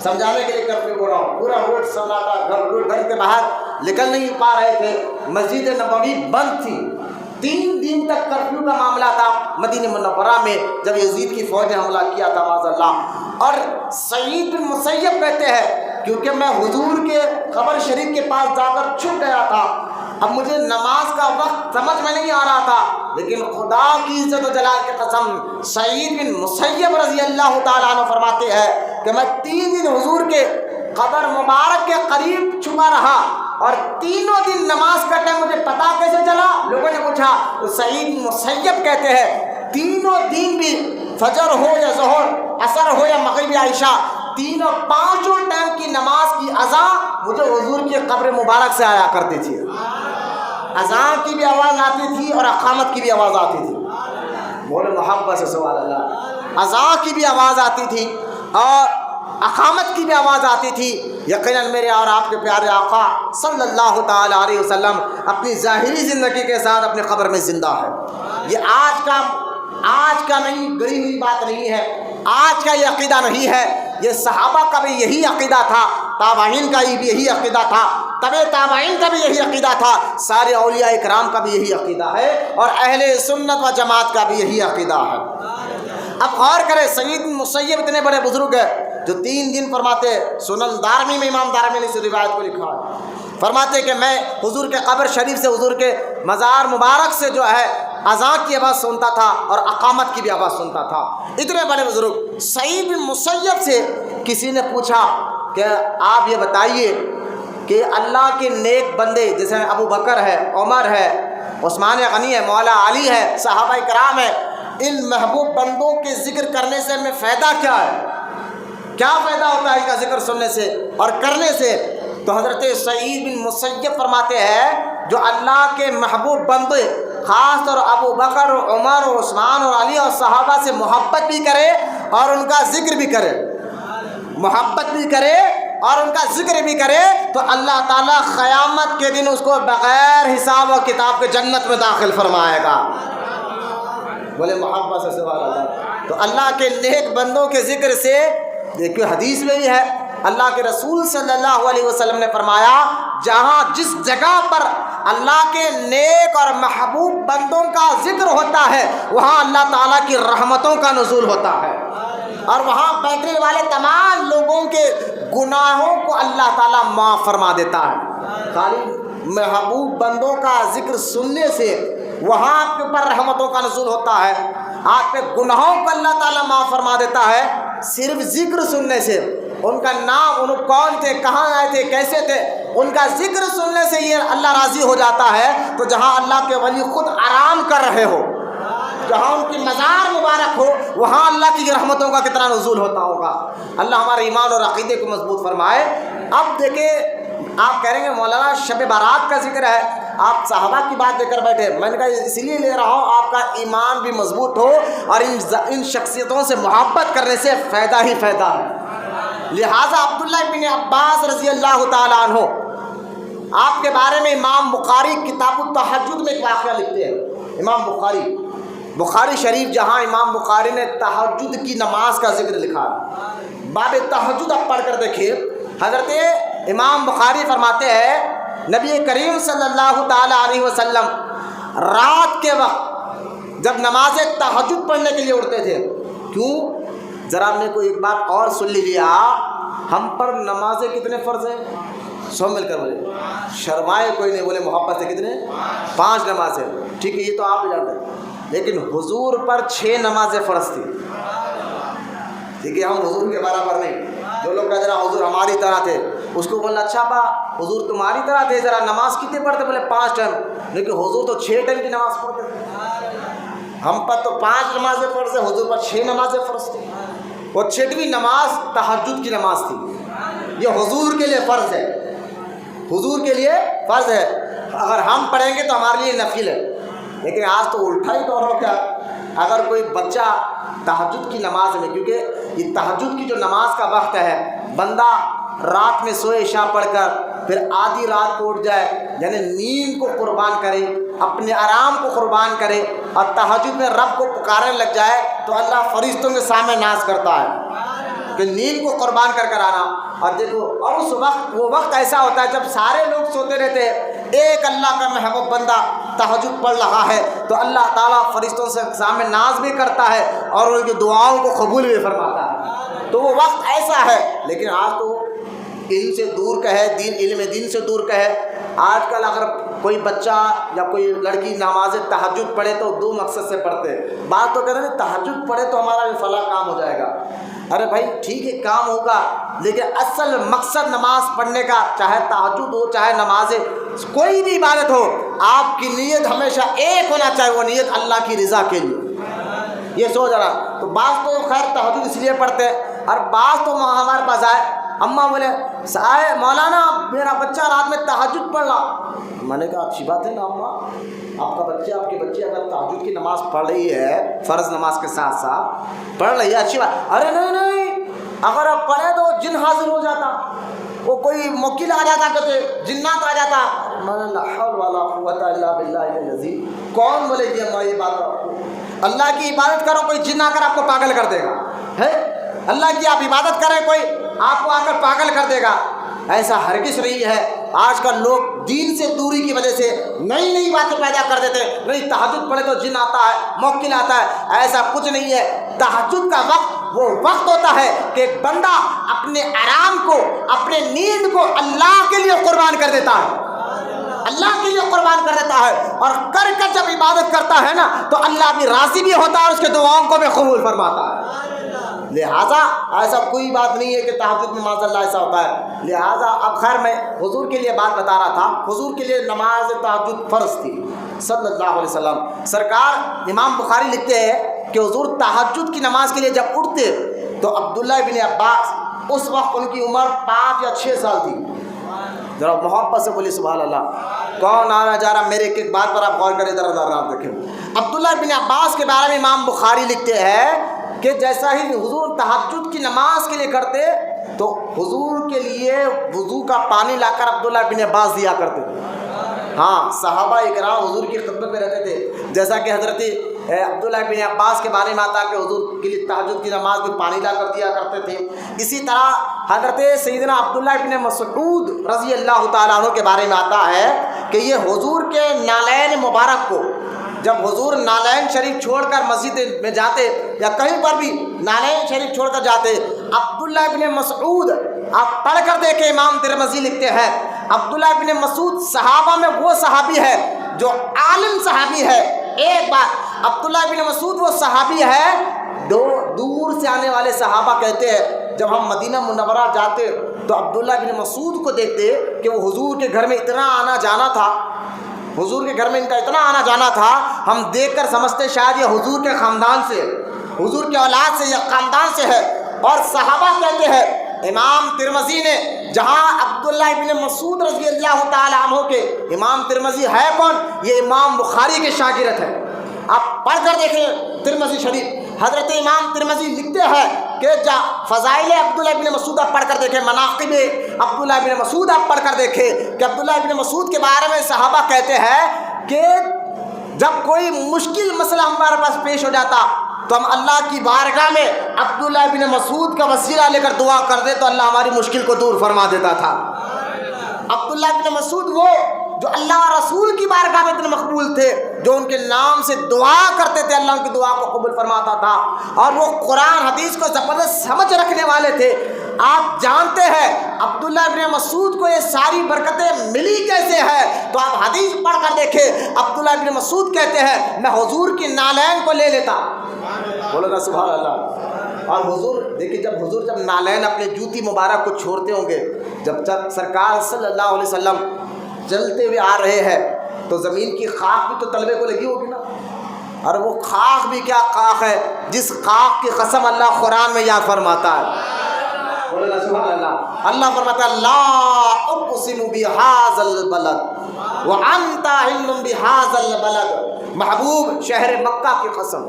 سمجھانے کے لیے کرفیو بول رہا ہوں، پورا روڈ سناٹا، گھر کے باہر نکل نہیں پا رہے تھے، مسجد نبوی بند تھی، 3 دن تک کرفیو کا معاملہ تھا مدینہ منورہ میں جب یزید کی فوج نے حملہ کیا تھا معاذ اللہ۔ اور سعید بن مسیب کہتے ہیں کیونکہ میں حضور کے قبر شریف کے پاس جا کر چھپ گیا تھا، اب مجھے نماز کا وقت سمجھ میں نہیں آ رہا تھا، لیکن خدا کی عزت و جلال کی قسم سعید بن مسیب رضی اللہ تعالیٰ عنہ فرماتے ہیں کہ میں 3 دن حضور کے قبر مبارک کے قریب چھپا رہا، اور تینوں دن نماز کا ٹائم مجھے پتا کیسے چلا؟ لوگوں نے پوچھا تو سعید بن مسیب کہتے ہیں تینوں دن بھی، فجر ہو یا ظہر، عصر ہو یا مغرب یا عشاء، پانچوں ٹائم کی نماز کی اذان مجھے حضور کی قبر مبارک سے آیا کرتی تھی، اذان کی بھی آواز آتی تھی اور اقامت کی بھی آواز آتی تھی، بولے محبت سے سبحان اللہ، اذان کی بھی آواز آتی تھی اور اقامت کی بھی آواز آتی تھی۔ یقیناً میرے اور آپ کے پیارے آقا صلی اللہ تعالیٰ علیہ وسلم اپنی ظاہری زندگی کے ساتھ اپنے قبر میں زندہ ہے، یہ آج کا نہیں، گئی ہوئی بات نہیں ہے، آج کا یہ عقیدہ نہیں ہے، یہ صحابہ کا بھی یہی عقیدہ تھا، تابعین کا بھی یہی عقیدہ تھا، تبع تابعین کا بھی یہی عقیدہ تھا، سارے اولیاء اکرام کا بھی یہی عقیدہ ہے، اور اہل سنت و جماعت کا بھی یہی عقیدہ ہے۔ اب غور کریں، سعید بن مسیب اتنے بڑے بزرگ ہیں جو 3 دن فرماتے، سنن دارمی میں امام دارمی نے اس روایت کو لکھا ہے، فرماتے کہ میں حضور کے قبر شریف سے، حضور کے مزار مبارک سے جو ہے اذان کی آواز سنتا تھا اور اقامت کی بھی آواز سنتا تھا۔ اتنے بڑے بزرگ سعید بن مسیب سے کسی نے پوچھا کہ آپ یہ بتائیے کہ اللہ کے نیک بندے جیسے ابو بکر ہے، عمر ہے، عثمان غنی ہے، مولا علی ہے، صحابہ کرام ہے، ان محبوب بندوں کے ذکر کرنے سے ہمیں فائدہ کیا ہے؟ کیا فائدہ ہوتا ہے ان کا ذکر سننے سے اور کرنے سے؟ تو حضرت سعید بن مسیب فرماتے ہیں جو اللہ کے محبوب بندے، خاص طور ابو بکر اور عمر اور عثمان اور علی اور صحابہ سے محبت بھی کرے اور ان کا ذکر بھی کرے، محبت بھی کرے اور ان کا ذکر بھی کرے، تو اللہ تعالیٰ قیامت کے دن اس کو بغیر حساب و کتاب کے جنت میں داخل فرمائے گا۔ بولے محبت سے سبحان اللہ۔ تو اللہ کے نیک بندوں کے ذکر سے، دیکھو حدیث میں بھی ہے، اللہ کے رسول صلی اللہ علیہ وسلم نے فرمایا جہاں جس جگہ پر اللہ کے نیک اور محبوب بندوں کا ذکر ہوتا ہے وہاں اللہ تعالیٰ کی رحمتوں کا نزول ہوتا ہے، اور وہاں بیٹھنے والے تمام لوگوں کے گناہوں کو اللہ تعالیٰ معاف فرما دیتا ہے۔ خالی محبوب بندوں کا ذکر سننے سے وہاں آپ کے اوپر رحمتوں کا نزول ہوتا ہے، آپ کے گناہوں کو اللہ تعالیٰ معاف فرما دیتا ہے۔ صرف ذکر سننے سے، ان کا نام، ان کون تھے، کہاں آئے تھے، کیسے تھے، ان کا ذکر سننے سے یہ اللہ راضی ہو جاتا ہے۔ تو جہاں اللہ کے ولی خود آرام کر رہے ہو، جہاں ان کی مزار مبارک ہو، وہاں اللہ کی رحمتوں کا کتنا نزول ہوتا ہوگا۔ اللہ ہمارے ایمان اور عقیدے کو مضبوط فرمائے۔ اب دیکھیں، آپ کہہ رہے ہیں مولانا شب بارات کا ذکر ہے، آپ صحابہ کی بات لے کر بیٹھے. میں نے کہا اس لیے لے رہا ہوں آپ کا ایمان بھی مضبوط ہو اور ان شخصیتوں سے محبت کرنے سے فائدہ ہی فائدہ ہے. لہٰذا عبداللہ بن عباس رضی اللہ تعالیٰ عنہ آپ کے بارے میں امام بخاری کتاب التہجد میں ایک واقعہ لکھتے ہیں. امام بخاری شریف جہاں امام بخاری نے تہجد کی نماز کا ذکر لکھا ہے، باب تہجد آپ پڑھ کر دیکھیے. حضرت امام بخاری فرماتے ہیں نبی کریم صلی اللہ تعالیٰ علیہ وسلم رات کے وقت جب نماز تہجد پڑھنے کے لیے اٹھتے تھے. کیوں؟ ذرا میں کو ایک بات اور سن لیجیے. ہم پر نمازیں کتنے فرض ہیں؟ سب مل کر بولے. شرمائے کوئی نہیں، بولے محبت سے کتنے؟ 5 نمازیں. ٹھیک ہے، یہ تو آپ بھی جانتے ہیں. لیکن حضور پر 6 نمازیں فرض تھی. ٹھیک ہے، ہم حضور کے برابر نہیں. جو لوگ کہتے ہیں حضور ہماری طرح تھے، اس کو بولنا اچھا با حضور تمہاری طرح تھے، ذرا نماز کتنے پڑھتے؟ بولے 5 ٹائم. لیکن حضور تو 6 ٹائم کی نماز پڑھتے تھے. ہم پر تو 5 نمازیں فرض ہے، حضور پر 6 نمازیں فرض تھی. اور 6ویں نماز تہجد کی نماز تھی. یہ حضور کے لیے فرض ہے، حضور کے لیے فرض ہے. اگر ہم پڑھیں گے تو ہمارے لیے نفل ہے. لیکن آج تو الٹا ہی دور ہو گیا. اگر کوئی بچہ تہجد کی نماز میں، کیونکہ یہ تہجد کی جو نماز کا وقت ہے، بندہ رات میں سوئے عشاء پڑھ کر پھر آدھی رات کو اٹھ جائے، یعنی نیند کو قربان کرے، اپنے آرام کو قربان کرے اور تہجد میں رب کو پکارنے لگ جائے تو اللہ فرشتوں کے سامنے ناز کرتا ہے کہ نیند کو قربان کر کر آنا. اور دیکھو، اور اس وقت وہ وقت ایسا ہوتا ہے جب سارے لوگ سوتے رہتے ہیں، ایک اللہ کا محبوب بندہ تہجد پڑھ رہا ہے تو اللہ تعالیٰ فرشتوں سے سامنے ناز بھی کرتا ہے اور ان کی دعاؤں کو قبول بھی فرماتا ہے. تو وہ وقت ایسا ہے. لیکن آج تو علم سے دور کا ہے، علم دین سے دور کا ہے. آج کل اگر کوئی بچہ یا کوئی لڑکی نماز تہجد پڑھے تو 2 مقصد سے پڑھتے ہیں. بات تو کہتے ہیں تہجد پڑھے تو ہمارا بھی فلاں کام ہو جائے گا. ارے بھائی ٹھیک ہے، کام ہوگا، لیکن اصل مقصد نماز پڑھنے کا، چاہے تہجد ہو چاہے نماز کوئی بھی عبادت ہو، آپ کی نیت ہمیشہ ایک ہونا چاہیے، وہ نیت اللہ کی رضا کے لیے. یہ سوچ رہا. تو بعض تو خیر تہجد اس لیے پڑھتے ہیں اور بعض تو ہمارے پاس آئے، اماں بولے مولانا میرا بچہ رات میں تہجد پڑھ رہا. میں نے کہا اچھی بات ہے نا اماں، آپ کا بچہ، آپ کی بچی اگر تہجد کی نماز پڑھ رہی ہے، فرض نماز کے ساتھ ساتھ پڑھ رہی ہے، اچھی بات. ارے نہیں، اگر آپ پڑھے تو جن حاضر ہو جاتا، وہ کوئی موکل آ جاتا، کہتے جنات آ جاتا. لا حول ولا قوت الا باللہ العظیم. کون بولے گی اماں یہ بات؟ آپ کو اللہ کی عبادت کرو، کوئی جن آ کر آپ کو پاگل کر دے گا. ہے اللہ کی آپ عبادت کریں، کوئی آپ کو آ کر پاگل کر دے گا. ایسا ہرگز نہیں ہے. آج کل لوگ دین سے دوری کی وجہ سے نئی نئی باتیں پیدا کر دیتے ہیں. نہیں تہجد پڑھے تو جن آتا ہے، موکل آتا ہے. ایسا کچھ نہیں ہے. تہجد کا وقت وہ وقت ہوتا ہے کہ بندہ اپنے آرام کو، اپنے نیند کو اللہ کے لیے قربان کر دیتا ہے، اللہ کے لیے قربان کر دیتا ہے. اور کر کر جب عبادت کرتا ہے نا تو اللہ بھی راضی بھی ہوتا ہے اور اس کے دعاؤں کو بھی قبول فرماتا ہے. لہٰذا ایسا کوئی بات نہیں ہے کہ تہجد میں معاذ اللہ ایسا ہوتا ہے. لہٰذا اب خیر میں حضور کے لیے بات بتا رہا تھا. حضور کے لیے نماز تہجد فرض تھی صلی اللہ علیہ وسلم. سرکار امام بخاری لکھتے ہیں کہ حضور تہجد کی نماز کے لیے جب اٹھتے تو عبداللہ بن عباس اس وقت ان کی عمر 5 یا 6 سال تھی. ذرا محبت سے بولی سبحان اللہ. کون آنا جا رہا؟ میرے ایک بات پر آپ غور کریں، ذرا آپ دیکھیں. عبداللہ بن عباس کے بارے میں امام بخاری لکھتے ہیں کہ جیسا ہی حضور تہجد کی نماز کے لیے کرتے تو حضور کے لیے وضو کا پانی لا کر عبداللہ بن عباس دیا کرتے. ہاں، صحابہ اکرام حضور کی خدمت میں رہتے تھے. جیسا کہ حضرت عبداللہ بن عباس کے بارے میں آتا کہ حضور کے لیے تہجد کی نماز میں پانی لا کر دیا کرتے تھے. اسی طرح حضرت سیدنا عبداللہ بن مسعود رضی اللہ تعالیٰ عنہ کے بارے میں آتا ہے کہ یہ حضور کے نالین مبارک کو، جب حضور نالین شریف چھوڑ کر مسجد میں جاتے یا کہیں پر بھی نالین شریف چھوڑ کر جاتے، عبداللہ بن مسعود، آپ پڑھ کر دیکھیں، امام ترمذی لکھتے ہیں عبداللہ بن مسعود صحابہ میں وہ صحابی ہے جو عالم صحابی ہے. ایک بات، عبداللہ بن مسعود وہ صحابی ہے دور سے آنے والے صحابہ کہتے ہیں جب ہم مدینہ منورہ جاتے تو عبداللہ بن مسعود کو دیکھتے کہ وہ حضور کے گھر میں اتنا آنا جانا تھا، حضور کے گھر میں ان کا اتنا آنا جانا تھا، ہم دیکھ کر سمجھتے شاید یہ حضور کے خاندان سے، حضور کے اولاد سے یا خاندان سے ہے. اور صحابہ کہتے ہیں امام ترمذی نے جہاں عبداللہ ابن مسعود رضی اللہ تعالیٰ عنہ کے، امام ترمذی ہے کون؟ یہ امام بخاری کے شاگرد ہے. آپ پڑھ کر دیکھیں ترمذی شریف. حضرت امام ترمذی لکھتے ہیں کہ فضائل عبداللہ ابن مسعود آپ پڑھ کر دیکھیں، مناقب عبداللہ ابن مسعود آپ پڑھ کر دیکھیں کہ عبداللہ ابن مسعود کے بارے میں صحابہ کہتے ہیں کہ جب کوئی مشکل مسئلہ ہمارے پاس پیش ہو جاتا تو ہم اللہ کی بارگاہ میں عبداللہ ابن مسعود کا وسیلہ لے کر دعا کر دے تو اللہ ہماری مشکل کو دور فرما دیتا تھا. عبداللہ ابن مسعود وہ جو اللہ رسول کی بارگاہ میں اتنے مقبول تھے، جو ان کے نام سے دعا کرتے تھے، اللہ ان کی دعا کو قبول فرماتا تھا، اور وہ قرآن حدیث کو زبردست سمجھ رکھنے والے تھے. آپ جانتے ہیں عبداللہ ابن مسعود کو یہ ساری برکتیں ملی کیسے ہے؟ تو آپ حدیث پڑھ کر دیکھیں. عبداللہ ابن مسعود کہتے ہیں میں حضور کی نالین کو لے لیتا. بولو نا سبحان اللہ. اور حضور دیکھیں جب نالین اپنے جوتی مبارک کو چھوڑتے ہوں گے، جب سرکار صلی اللہ علیہ وسلم چلتے ہوئے آ رہے ہیں تو زمین کی خاک بھی تو تلوے کو لگی ہوگی نا. اور وہ خاک بھی کیا خاک ہے جس خاک کی قسم اللہ قرآن میں یاد فرماتا ہے. بولنا سبحان اللہ. اللہ فرماتا ہے لا اقسم بہذا البلد وانت حل بہذا البلد، محبوب شہر مکہ کی قسم.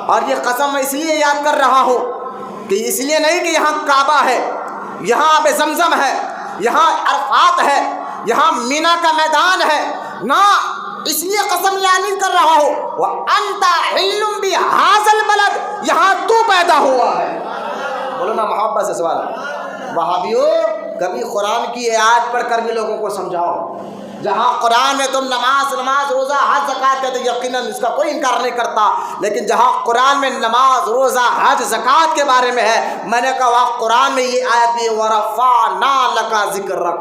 اور یہ قسم میں اس لیے یاد کر رہا ہوں کہ اس لیے نہیں کہ یہاں کعبہ ہے، یہاں آب زمزم ہے، یہاں عرفات ہے، یہاں مینا کا میدان ہے، نہ اس لیے قسم یاد کر رہا ہوں وانت حل بہذا البلد، یہاں تو پیدا ہوا ہے. بولو نا محبت سے سوال. وہابیوں کبھی قرآن کی آیت پڑھ کر بھی لوگوں کو سمجھاؤ. جہاں قرآن میں تم نماز روزہ حج زکوٰۃ کہتے یقیناً اس کا کوئی انکار نہیں کرتا، لیکن جہاں قرآن میں نماز روزہ حج زکوٰۃ کے بارے میں ہے، میں نے کہا وہاں قرآن میں یہ آیت بھی ورفعنا لک ذکرک،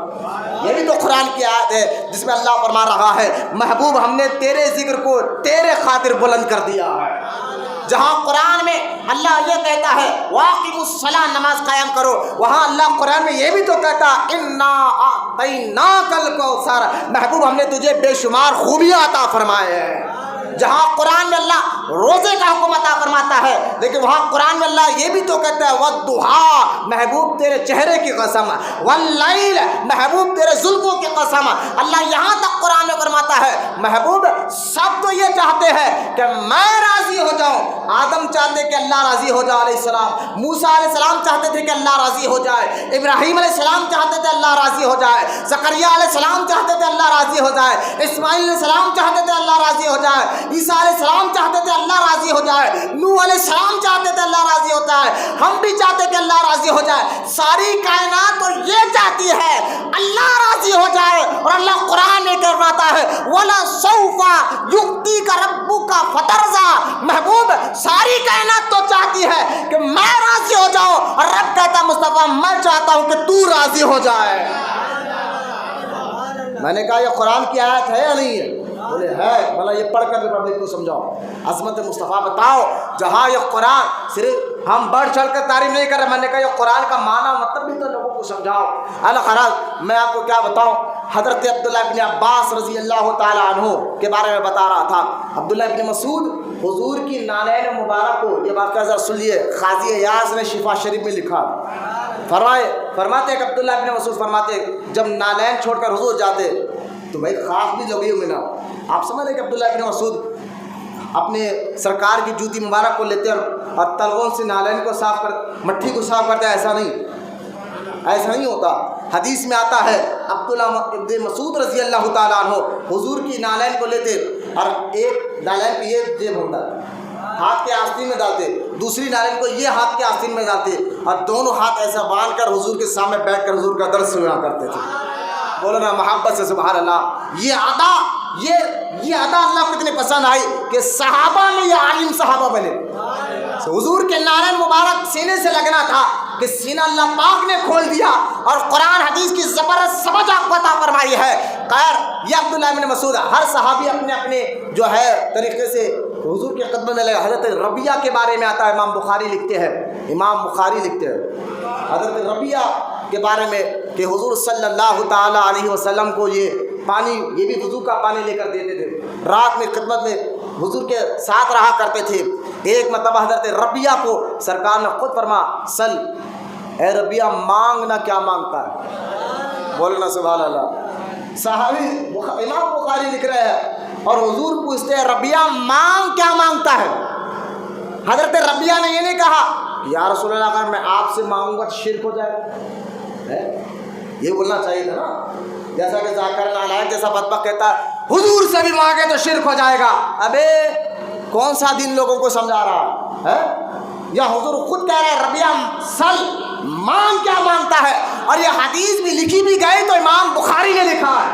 یہ بھی تو قرآن کی آیت ہے جس میں اللہ فرما رہا ہے محبوب ہم نے تیرے ذکر کو تیرے خاطر بلند کر دیا ہے. جہاں قرآن میں اللہ یہ کہتا ہے واقیموا الصلاۃ، نماز قائم کرو، وہاں اللہ قرآن میں یہ بھی تو کہتا انا اعطیناک الکوثر، محبوب ہم نے تجھے بے شمار خوبیاں عطا فرمائے ہیں. جہاں قرآن میں اللہ روزے کا حکم عطا فرماتا ہے، لیکن وہاں قرآن میں اللہ یہ بھی تو کہتا ہے والضحیٰ، محبوب تیرے چہرے کی قسم، واللیل، محبوب تیرے زلفوں کی قسم. اللہ یہاں تک قرآن میں فرماتا ہے محبوب سب تو یہ چاہتے ہیں کہ میں راضی ہو جاؤں. آدم چاہتے کہ اللہ راضی ہو جائے علیہ السلام، موسیٰ علیہ السلام چاہتے تھے کہ اللہ راضی ہو جائے، ابراہیم علیہ السلام چاہتے تھے اللہ راضی ہو جائے، زکریا علیہ السلام چاہتے تھے اللہ راضی ہو جائے، اسماعیل علیہ السلام چاہتے تھے اللہ راضی ہو جائے، عیسیٰ علیہ السلام چاہتے تھے اللہ راضی ہو جائے، نوح علیہ السلام چاہتے تھے اللہ راضی ہوتا ہے، ہم بھی چاہتے کہ اللہ راضی ہو جائے. ساری کائنات تو یہ چاہتی ہے اللہ راضی ہو جائے، اور اللہ قرآن میں فرماتا ہے وَلَسَوْفَ يُعْطِيكَ رَبُّكَ فَتَرْضَىٰ، محبوب ساری کائنات تو چاہتی ہے کہ میں راضی ہو جاؤں، اور رب کہتا مصطفیٰ میں چاہتا ہوں کہ تو راضی ہو جائے. میں نے کہا یہ قرآن کی آیت ہے یا نہیں ہے؟ بولے ہے. بھلا یہ پڑھ کر پبلک کو سمجھاؤ. عظمت مصطفیٰ بتاؤ. جہاں یہ قرآن صرف ہم بڑھ چڑھ کر تعریف نہیں کر رہے، میں نے کہا یہ قرآن کا معنی مطلب بھی تو لوگوں کو سمجھاؤ. الخراج میں آپ کو کیا بتاؤں، حضرت عبداللہ ابن عباس رضی اللہ تعالیٰ عنہ کے بارے میں بتا رہا تھا. عبداللہ ابن مسعود حضور کی نالین مبارک کو، یہ واقعہ ذرا سنیے، قاضی ایاز نے شفا شریف میں لکھا. فرماتے کہ عبداللہ ابن مسعود فرماتے جب نالین چھوڑ کر حضور جاتے تو بھائی خاک بھی لگی ہوئی نا. آپ سمجھ رہے کہ عبداللہ ابن مسعود اپنے سرکار کی جوتی مبارک کو لیتے اور تلووں سے نالین کو صاف کر مٹھی کو صاف کرتے، ایسا نہیں ہوتا. حدیث میں آتا ہے عبداللہ ابن مسعود رضی اللہ تعالیٰ عنہ حضور کی نالین کو لیتے اور ایک نالین کو یہ جیب ہوتا ہاتھ کے آستین میں ڈالتے، دوسری نالین کو یہ ہاتھ کے آستین میں ڈالتے، اور دونوں ہاتھ ایسا باندھ کر حضور کے سامنے بیٹھ کر حضور کا درس سنا کرتے تھے. بولو نا محبت سے سبحان اللہ. یہ ادا اللہ کو اتنی پسند آئی کہ صحابہ میں یہ عالم صحابہ بنے. حضور کے نالین مبارک سینے سے لگنا تھا کہ سینہ اللہ پاک نے کھول دیا اور قرآن حدیث کی زبردست سمجھ آپ کو عطا فرمائی ہے. خیر یہ عبداللہ ابن مسعود، ہر صحابی اپنے اپنے جو ہے طریقے سے حضور کے خدمت میں لگا. حضرت ربیہ کے بارے میں آتا ہے، امام بخاری لکھتے ہیں حضرت ربیہ کے بارے میں کہ حضور صلی اللہ تعالیٰ علیہ وسلم کو یہ پانی، یہ بھی وضو کا پانی لے کر دیتے تھے، رات میں خدمت میں حضور کے ساتھ رہا کرتے تھے. ایک مرتبہ حضرت ربیہ کو سرکار نے خود فرما سل اے ربیہ مانگنا کیا مانگتا ہے؟ بولنا سبحان اللہ۔ صحابی امام بخاری لکھ رہے ہیں اور حضور پوچھتے ہیں ربیہ مانگ کیا مانگتا ہے؟ حضرت ربیہ نے یہ نہیں کہا یا رسول اللہ اگر میں آپ سے مانگوں گا تو شرک ہو جائے گا، یہ بولنا چاہیے تھا نا، جیسا کہ ذاکر نالائق جیسا بدبخت کہتا ہے حضور سے بھی مانگے تو شرک ہو جائے گا۔ ابے کون سا دین لوگوں کو سمجھا رہا ہے؟ یا حضور خود کہہ رہے ہیں ربیہ سل مانگ کیا مانگتا ہے، اور یہ حدیث بھی لکھی بھی گئی تو امام بخاری نے لکھا ہے،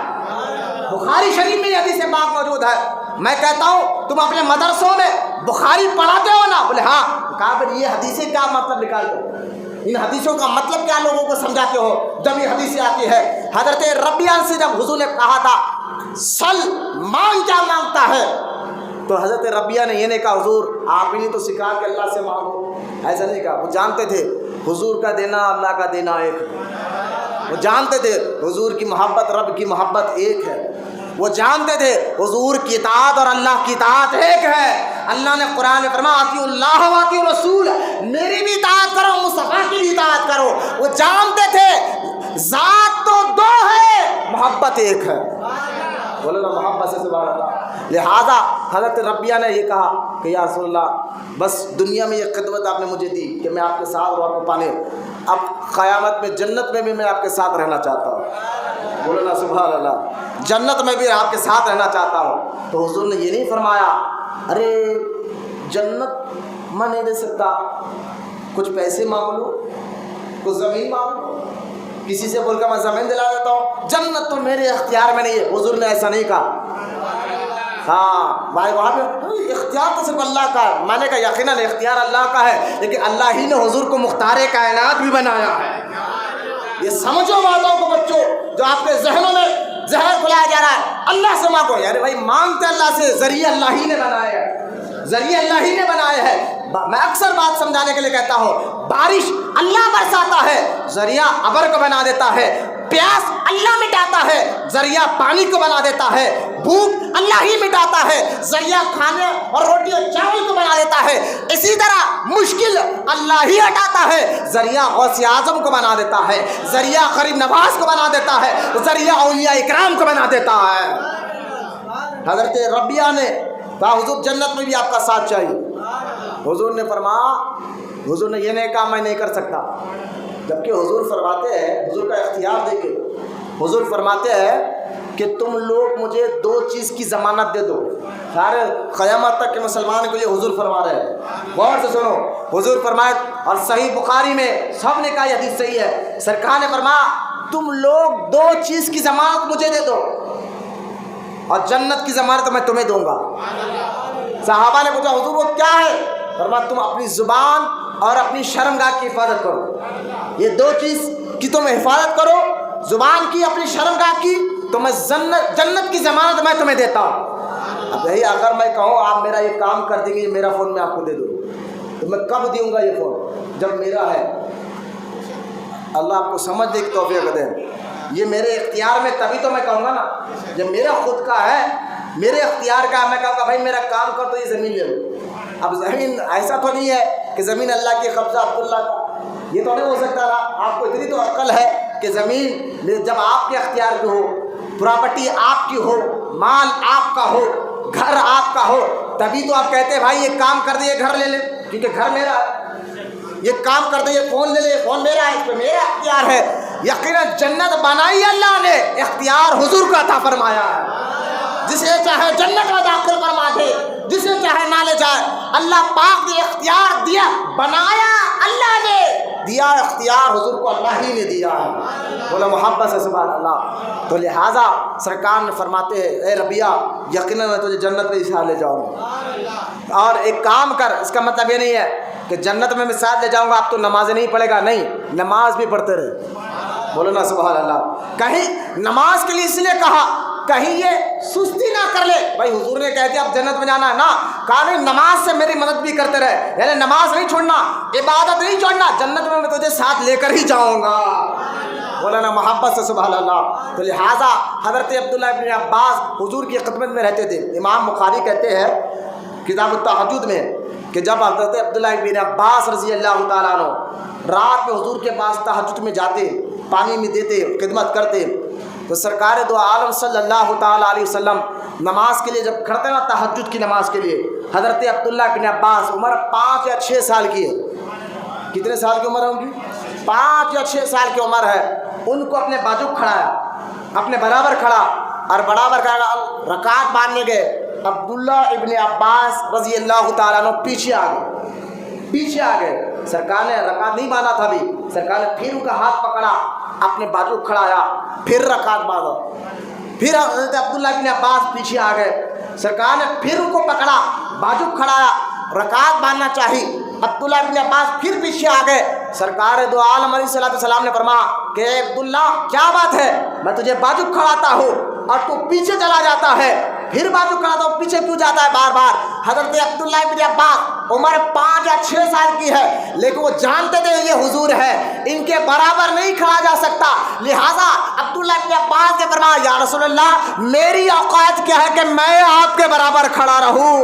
بخاری شریف میں یہ حدیث پاک موجود ہے۔ میں کہتا ہوں تم اپنے مدرسوں میں بخاری پڑھاتے ہو نا؟ بولے ہاں۔ کہا پھر یہ حدیثیں کیا مطلب نکالتے ہو، ان حدیثوں کا مطلب کیا لوگوں کو سمجھاتے ہو جب یہ حدیثیں آتی ہے؟ حضرت ربیہ سے جب حضور نے کہا تھا سل مانگ کیا مانگتا ہے، تو حضرت ربیہ نے یہ نہیں کہا حضور آپ ہی نے تو سکھا کہ اللہ سے مانگو، ایسا نہیں کہا۔ وہ جانتے تھے حضور کا دینا اللہ کا دینا ایک ہے، وہ جانتے تھے حضور کی محبت رب کی محبت ایک ہے، وہ جانتے تھے حضور کی اطاعت اور اللہ کی اطاعت ایک ہے۔ اللہ نے قرآن میں فرمایا اطیعوا اللہ و اطیعوا الرسول، میری بھی اطاعت کرو مصطفیٰ کی بھی اطاعت کرو۔ وہ جانتے تھے ذات تو دو ہے محبت ایک ہے، بولو نا محبت سے سبحان اللہ۔ لہذا حضرت ربیہ نے یہ کہا کہ یا رسول اللہ بس دنیا میں یہ خدمت آپ نے مجھے دی کہ میں آپ کے ساتھ اور آپ کو پانے، اب قیامت میں جنت میں بھی میں آپ کے ساتھ رہنا چاہتا ہوں، بولو نا سبحان اللہ، جنت میں بھی آپ کے ساتھ رہنا چاہتا ہوں۔ تو حضور نے یہ نہیں فرمایا ارے جنت میں نہیں دے سکتا، کچھ پیسے مانگ لو، کچھ زمین مانگ لو، کسی سے بول کر میں زمین دلا دیتا ہوں، جنت تو میرے اختیار میں نہیں ہے۔ حضور نے ایسا نہیں کہا۔ ہاں بھائی وہاں پہ اختیار تو صرف اللہ کا ہے، میں نے کہا یقیناً اختیار اللہ کا ہے، لیکن اللہ ہی نے حضور کو مختار کائنات بھی بنایا ہے۔ یہ سمجھو باتوں کو بچوں، جو آپ کے ذہنوں میں ذہن کھلایا جا رہا ہے اللہ سے مانگو، یار بھائی مانگتے اللہ سے، ذریعہ اللہ ہی نے بنایا ہے، ذریعہ اللہ ہی نے بنایا ہے۔ میں اکثر بات سمجھانے کے لیے کہتا ہوں بارش اللہ برساتا ہے، ذریعہ ابر کو بنا دیتا ہے، پیاس اللہ مٹاتا ہے، ذریعہ پانی کو بنا دیتا ہے، بھوک اللہ ہی مٹاتا ہے، ذریعہ کھانے اور روٹی اور چاول کو بنا دیتا ہے، اسی طرح مشکل اللہ ہی ہٹاتا ہے، ذریعہ غوث اعظم کو بنا دیتا ہے، ذریعہ غریب نواز کو بنا دیتا ہے، ذریعہ اولیاء اکرام کو بنا دیتا ہے۔ حضرت ربیہ نے کہا حضور جنت میں بھی آپ کا ساتھ چاہیے۔ حضور نے فرمایا، حضور نے یہ نہیں کہا میں نہیں کر سکتا، جبکہ حضور فرماتے ہیں، حضور کا اختیار دیکھے، حضور فرماتے ہیں کہ تم لوگ مجھے دو چیز کی ضمانت دے دو، سارے قیامت تک کے مسلمان کے لیے حضور فرما رہے ہیں، غور سے سنو۔ حضور فرمائے اور صحیح بخاری میں سب نے کہا یہ حدیث صحیح ہے، سرکار نے فرمایا تم لوگ دو چیز کی ضمانت مجھے دے دو اور جنت کی ضمانت میں تمہیں دوں گا۔ صحابہ نے پوچھا حضور وہ کیا ہے؟ فرمایا تم اپنی زبان اور اپنی شرمگاہ کی حفاظت کرو، یہ دو چیز کی تم حفاظت کرو، زبان کی اپنی شرمگاہ کی، تو میں جنت کی ضمانت میں تمہیں دیتا ہوں۔ اب یہی اگر میں کہوں آپ میرا یہ کام کر دیں گے میرا فون میں آپ کو دے دوں تو میں کب دوں گا یہ فون؟ جب میرا ہے۔ اللہ آپ کو سمجھ دے کی توفیق دے، یہ میرے اختیار میں تبھی تو میں کہوں گا نا، جب میرا خود کا ہے، میرے اختیار کا ہے، میں کہوں گا بھائی میرا کام کر تو یہ زمین لے لو۔ اب زمین ایسا تو نہیں ہے کہ زمین اللہ کی قبضہ عبداللہ کا، یہ تو نہیں ہو سکتا نا۔ آپ کو اتنی تو عقل ہے کہ زمین جب آپ کے اختیار کی ہو، پراپرٹی آپ کی ہو، مال آپ کا ہو، گھر آپ کا ہو، تبھی تو آپ کہتے ہیں بھائی یہ کام کر دے یہ گھر لے لے کیونکہ گھر میرا ہے، یہ کام کر دے یہ فون لے لے فون میرا ہے، اس پہ میرا اختیار ہے۔ یقیناً جنت بنائی اللہ نے، اختیار حضور کا عطا فرمایا ہے، جسے چاہے جنت میں داخل فرما دے، جسے چاہے نہ لے جائے، اللہ پاک نے اختیار دیا، بنایا اللہ نے، دیا اختیار حضور کو اللہ ہی نے دیا ہے، بولے محبت سے سبحان اللہ۔ تو لہٰذا سرکار نے فرماتے ہیں اے ربیہ یقیناً میں تجھے جنت میں ساتھ لے جاؤں گا، اور ایک کام کر، اس کا مطلب یہ نہیں ہے کہ جنت میں ساتھ لے جاؤں گا اب تو نمازیں نہیں پڑھے گا، نہیں، نماز بھی پڑھتے رہے، بولو نا سبحان اللہ۔ کہیں نماز کے لیے اس لیے کہا کہیں یہ سستی نہ کر لے، بھائی حضور نے کہہ دیا اب جنت میں جانا ہے نا، کہا نہیں نماز سے میری مدد بھی کرتے رہے، یعنی نماز نہیں چھوڑنا، عبادت نہیں چھوڑنا، جنت میں تجھے ساتھ لے کر ہی جاؤں گا، بولا نا محبت سے سبحان اللہ۔ تو لہٰذا حضرت عبداللہ ابن عباس حضور کی خدمت میں رہتے تھے۔ امام بخاری کہتے ہیں کتاب التہجد میں کہ جب حضرت عبداللہ بن عباس رضی اللہ تعالیٰ عنہ رات میں حضور کے پاس تہجد میں جاتے، پانی میں دیتے، خدمت کرتے، تو سرکار دو عالم صلی اللہ تعالیٰ علیہ وسلم نماز کے لیے جب کھڑتے نا، تہجد کی نماز کے لیے، حضرت عبداللہ بن عباس عمر 5 یا 6 سال کی ہے. کتنے سال کی عمر ہے ان کی؟ 5 یا 6 سال کی عمر ہے. ان کو اپنے بازو کھڑایا، اپنے برابر کھڑا اور برابر کھڑا، رکعت باندھنے گئے. عبداللہ ابن عباس رضی اللہ تعالیٰ عنہ پیچھے آ گئے. سرکار نے رکعت نہیں باندھا تھا ابھی، سرکار نے پھر ان کا ہاتھ پکڑا، اپنے بازو کھڑایا، پھر رکعت باندھا. پھر حضرت عبداللہ ابن عباس پیچھے آ گئے، سرکار نے پھر ان کو پکڑا، بازو کھڑایا، رکعت باندھنا چاہی. عبداللہ ابن عباس پھر پیچھے آ گئے. سرکار دو عالم علیہ السلام نے فرمایا کہ عبداللہ کیا بات ہے، میں تجھے بازو کھڑاتا ہوں اور تو پیچھے چلا جاتا ہے، پھر بازو کھڑاتا ہوں پیچھے کیوں جاتا ہے بار بار. حضرت عبداللہ ابن عباس عمر 5 یا 6 سال کی ہے، لیکن وہ جانتے تھے یہ حضور ہے، ان کے برابر نہیں کھڑا جا سکتا. لہٰذا عبداللہ ابن عباس نے فرمایا یا رسول اللہ میری اوقات کیا ہے کہ میں آپ کے برابر کھڑا رہوں.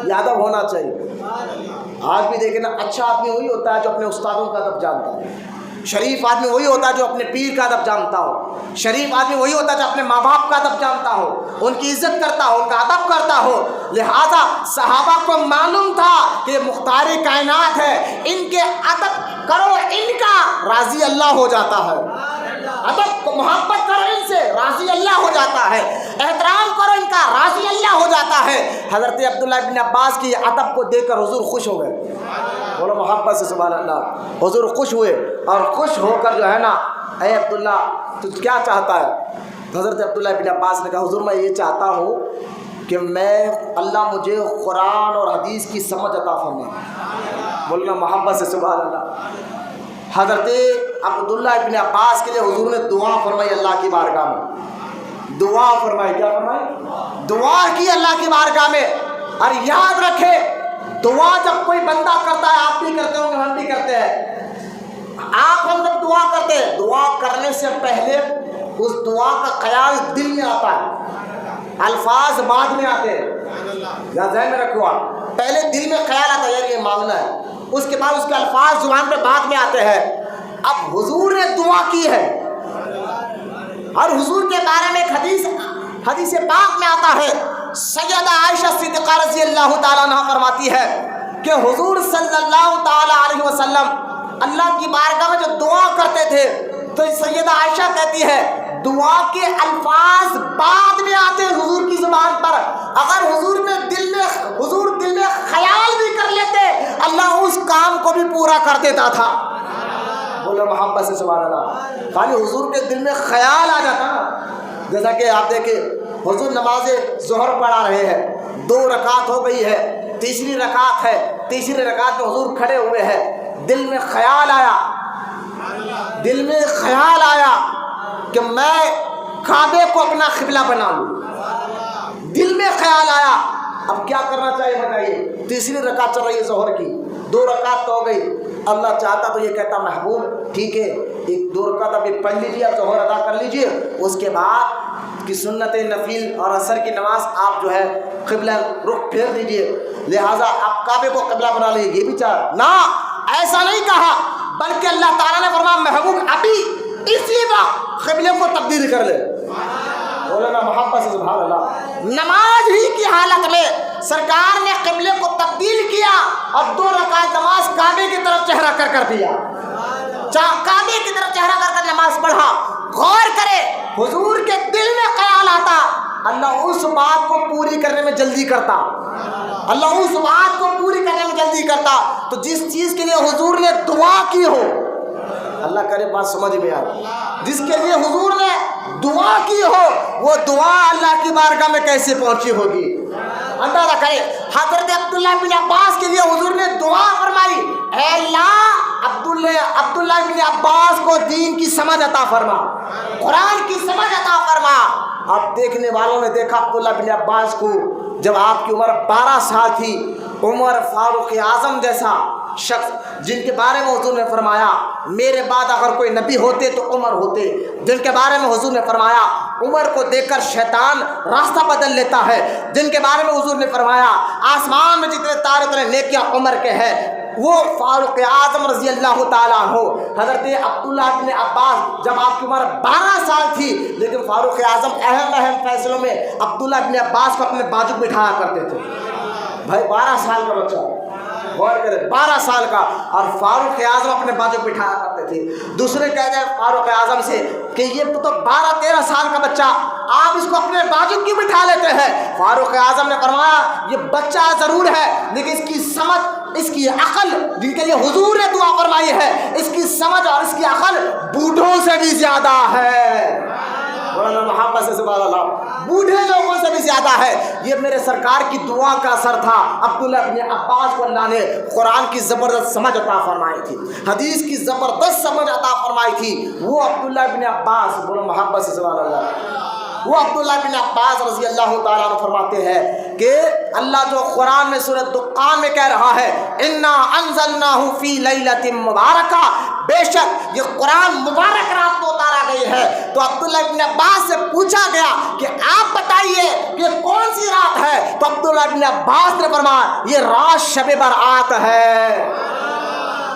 یاد ہونا چاہیے. آج بھی دیکھیں نا، اچھا آدمی وہی ہوتا ہے جو اپنے استادوں کا ادب جانتا ہے. شریف آدمی وہی ہوتا ہے جو اپنے پیر کا ادب جانتا ہو. شریف آدمی وہی ہوتا ہے جو اپنے ماں باپ کا ادب جانتا ہو، ان کی عزت کرتا ہو، ان کا ادب کرتا ہو. لہذا صحابہ کو معلوم تھا کہ یہ مختار کائنات ہے، ان کے ادب کرو، ان کا راضی اللہ ہو جاتا ہے. ادب کو محبت کرو، ان سے راضی اللہ ہو جاتا ہے. احترام کرو، ان کا راضی اللہ ہو جاتا ہے. حضرت عبداللہ ابن عباس کی ادب کو دیکھ کر حضور خوش ہو گئے. بولو محبت سے سبحان اللہ. حضور خوش ہوئے اور خوش ہو کر جو ہے نا، اے عبداللہ تو کیا چاہتا ہے؟ حضرت عبداللہ ابن عباس نے کہا حضور میں یہ چاہتا ہوں کہ میں اللہ مجھے قرآن اور حدیث کی سمجھ عطا فرمائے. بولنا محبت سے سبحان اللہ. حضرت عبداللہ ابن عباس کے لیے حضور نے دعا فرمائی اللہ کی بارگاہ میں. دعا فرمائی، کیا فرمائی؟ دعا کی اللہ کی بارگاہ میں. اور یاد رکھے دعا جب کوئی بندہ کرتا ہے، آپ بھی کرتے ہوں گے، ہم بھی کرتے ہیں، آپ ہم جب دعا کرتے ہیں، دعا کرنے سے پہلے اس دعا کا خیال دل میں آتا ہے، الفاظ بعد میں آتے ہیں. یا ذہن میں رکھو، آپ پہلے دل میں خیال آتا ہے یار یہ مانگنا ہے، اس کے بعد اس کے الفاظ زبان پہ بعد میں آتے ہیں. اب حضور نے دعا کی ہے، اور حضور کے بارے میں ایک حدیث پاک میں آتا ہے، سیدہ عائشہ صدیقہ رضی اللہ تعالیٰ عنہ فرماتی ہے کہ حضور صلی اللہ تعالیٰ علیہ وسلم اللہ کی بارگاہ میں جو دعا کرتے تھے تو سیدہ عائشہ کہتی ہے دعا کے الفاظ بعد میں آتے ہیں حضور کی زبان پر. اگر حضور دل میں خیال بھی کر لیتے، اللہ اس کام کو بھی پورا کر دیتا تھا. بولو محبت سے سبحان اللہ. خالی حضور کے دل میں خیال آ جاتا نا. جیسا کہ آپ دیکھیں حضور نماز ظہر پڑھا رہے ہیں، 2 رکعت ہو گئی ہے، تیسری رکعت ہے، تیسری رکعت میں حضور کھڑے ہوئے ہیں، دل میں خیال آیا کہ میں کعبے کو اپنا قبلہ بنا لوں. دل میں خیال آیا. اب کیا کرنا چاہیے بتائیے؟ تیسری رکعت چل رہی ہے ظہر کی، 2 رکعت تو ہو گئی. اللہ چاہتا تو یہ کہتا محبوب ٹھیک ہے 1-2 رکعت ابھی پڑھ لیجیے، ظہر ادا کر لیجیے، اس کے بعد کی سنت نفل اور عصر کی نماز آپ جو ہے قبلہ رخ پھیر دیجیے. لہٰذا آپ کعبے کو قبلہ بنا لیجیے. یہ بھی چاہ نہ، ایسا نہیں کہا، بلکہ اللہ تعالیٰ نے فرمایا محبوب ابھی اسی وقت قبلے کو تبدیل کر لے. بولنا محبت سے سبحان اللہ. نماز ہی کی حالت میں سرکار نے قبلے کو تبدیل کیا اور 2 رکعت نماز کعبے کی طرف چہرہ کر دیا. کعبے کی طرف چہرہ کر نماز پڑھا. غور کرے حضور کے دل میں خیال آتا، اللہ اس بات کو پوری کرنے میں جلدی کرتا. اللہ اس بات کو پوری کرنے میں جلدی کرتا. تو جس چیز کے لیے حضور نے دعا کی ہو، اللہ کرے بات سمجھ میں آئے، جس کے لیے حضور نے دعا کی ہو وہ دعا اللہ کی بارگاہ میں کیسے پہنچی ہوگی اندازہ کرے. حضرت عبداللہ بن عباس کے لیے حضور نے دعا فرمائی، اے اللہ عبداللہ بن عباس کو دین کی سمجھ عطا فرما، قرآن کی سمجھ عطا فرما. اب دیکھنے والوں نے دیکھا عبداللہ بن عباس کو جب آپ کی عمر 12 سال تھی، عمر فاروق اعظم جیسا شخص جن کے بارے میں حضور نے فرمایا میرے بعد اگر کوئی نبی ہوتے تو عمر ہوتے، جن کے بارے میں حضور نے فرمایا عمر کو دیکھ کر شیطان راستہ بدل لیتا ہے، جن کے بارے میں حضور نے فرمایا آسمان میں جتنے تارے اتنے نیکیاں عمر کے ہیں، وہ فاروق اعظم رضی اللہ تعالیٰ عنہ حضرت عبداللہ بن عباس، جب آپ کی عمر 12 سال تھی لیکن فاروق اعظم اہم فیصلوں میں عبداللہ بن عباس کو اپنے بازو بٹھایا کرتے تھے۔ بھائی 12 سال کا بچہ، غور کرے 12 سال کا، اور فاروق اعظم اپنے بازو بٹھایا کرتے تھے۔ دوسرے کہتے ہیں فاروق اعظم سے کہ یہ تو 12-13 سال کا بچہ، آپ اس کو اپنے بازو کیوں بٹھا لیتے ہیں؟ فاروق اعظم نے فرمایا یہ بچہ ضرور ہے لیکن اس کی سمجھ، اس کی عقل، جن کے لیے حضور نے دعا فرمائی ہے، اس کی سمجھ اور اس کی عقل بوڑھوں سے بھی زیادہ ہے۔ مولانا محمد سے سبحان اللہ، بوڑھے لوگوں سے بھی زیادہ ہے۔ یہ میرے سرکار کی دعا کا اثر تھا۔ عبداللہ بن عباس کو اللہ نے قرآن کی زبردست سمجھ عطا فرمائی تھی، حدیث کی زبردست سمجھ عطا فرمائی تھی۔ وہ عبداللہ بن عباس، بولو محمد سے سبحان اللہ، وہ عبداللہ بن عباس رضی اللہ تعالیٰ عنہ فرماتے ہیں کہ اللہ جو قرآن میں سورۃ دخان میں کہہ رہا ہے انا انزلناہ فی لیلۃ مبارکہ، بے شک یہ قرآن مبارک رات کو اتارا گئی ہے، تو عبداللہ بن عباس سے پوچھا گیا کہ آپ بتائیے یہ کون سی رات ہے؟ تو عبداللہ بن عباس نے فرمایا یہ رات شب برات ہے۔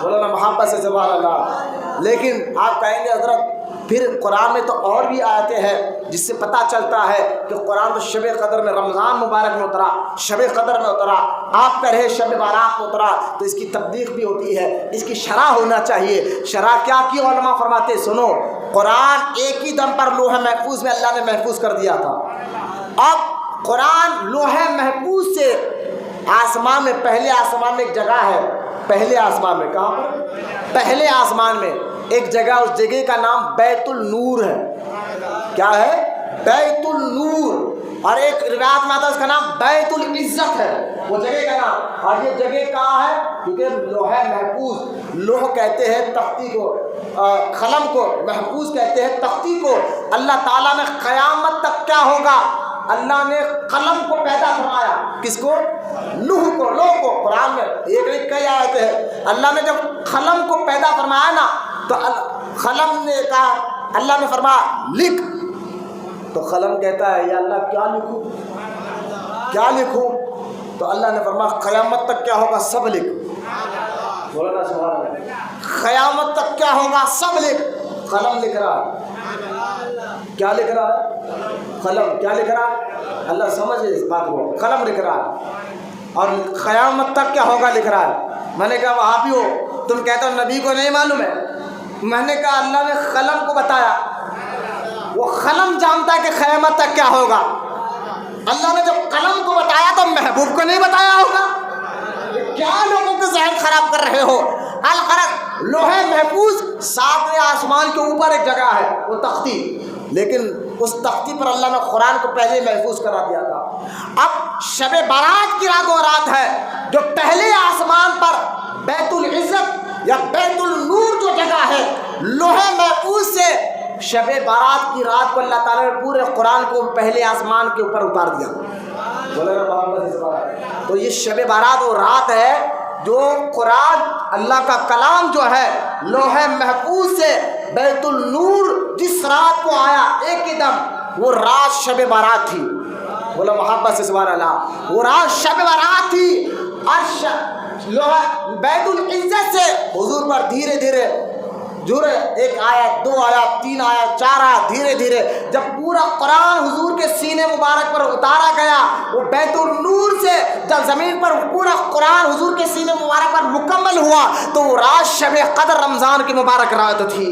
مولانا محمد سے سبحان اللہ۔ لیکن آپ کہیں گے حضرت پھر قرآن میں تو اور بھی آیتیں ہیں جس سے پتہ چلتا ہے کہ قرآن تو شب قدر میں، رمضان مبارک میں اترا، شب قدر میں اترا، آپ کہہ رہے شب بارات میں اترا، تو اس کی تبلیغ بھی ہوتی ہے، اس کی شرح ہونا چاہیے۔ شرح کیا کی؟ علماء فرماتے سنو، قرآن ایک ہی دم پر لوح محفوظ میں اللہ نے محفوظ کر دیا تھا۔ اب قرآن لوح محفوظ سے آسمان میں، پہلے آسمان میں ایک جگہ ہے، پہلے آسمان میں، کہاں پر؟ پہلے آسمان میں ایک جگہ، اس جگہ کا نام بیت النور ہے۔ کیا ہے؟ بیت النور۔ اور ایک روایت میں آتا ہے اس کا نام بیت العزت ہے، وہ جگہ کا نام۔ اور یہ جگہ کہاں ہے؟ کیونکہ لوح محفوظ، لوح کہتے ہیں تختی کو، قلم کو، محفوظ کہتے ہیں تختی کو۔ اللہ تعالیٰ نے قیامت تک کیا ہوگا؟ اللہ نے قلم کو پیدا فرمایا، کس کو؟ لوح کو، لوح کو۔ قرآن میں ایک ایک کئی آیتیں ہیں۔ اللہ نے جب قلم کو پیدا فرمایا نا تو قلم نے کہا، اللہ نے فرمایا لکھ، تو قلم کہتا ہے یا اللہ کیا لکھوں، کیا لکھوں؟ تو اللہ نے فرمایا قیامت تک کیا ہوگا؟ سب لکھ۔ بولنا سبحان اللہ، قیامت تک کیا ہوگا؟ سب لکھ۔ قلم لکھ رہا ہے، کیا لکھ رہا ہے؟ قلم کیا لکھ رہا ہے؟ اللہ سمجھے اس بات کو، قلم لکھ رہا ہے، اور قیامت تک کیا ہوگا لکھ رہا ہے۔ میں نے کہا وہابی ہو تم کہتے ہو نبی کو نہیں معلوم ہے؟ میں نے کہا اللہ نے قلم کو بتایا، وہ قلم جانتا ہے کہ قیامت تک کیا ہوگا۔ اللہ نے جب قلم کو بتایا تو محبوب کو نہیں بتایا ہوگا؟ کیا لوگوں کے ذہن خراب کر رہے ہو؟ القرق لوح محفوظ، 7ویں آسمان کے اوپر ایک جگہ ہے وہ تختی، لیکن اس تختی پر اللہ نے قرآن کو پہلے محفوظ کرا دیا تھا۔ اب شب برات کی رات و رات ہے جو پہلے آسمان پر بیت العزت یا بیت النور جو جگہ ہے، لوح محفوظ سے شب برات کی رات کو اللہ تعالیٰ نے پورے قرآن کو پہلے آسمان کے اوپر اتار دیا۔ تو یہ شب برات وہ رات ہے جو قرآن اللہ کا کلام جو ہے لوح محفوظ سے بیت النور جس رات کو آیا ایک ہی دم، وہ رات شب برات تھی۔ بولا محبت سے سبحان اللہ، وہ رات شب برات تھی۔ اور لوح بیت العزت سے حضور پر دھیرے دھیرے جڑے، ایک آیت، 2 آیت، 3 آیت، 4 آیت، دھیرے دھیرے جب پورا قرآن حضور کے سینے مبارک پر اتارا گیا، وہ بیت النور سے جب زمین پر پورا قرآن حضور کے سینے مبارک پر مکمل ہوا تو وہ رات شب قدر رمضان کی مبارک رات تھی۔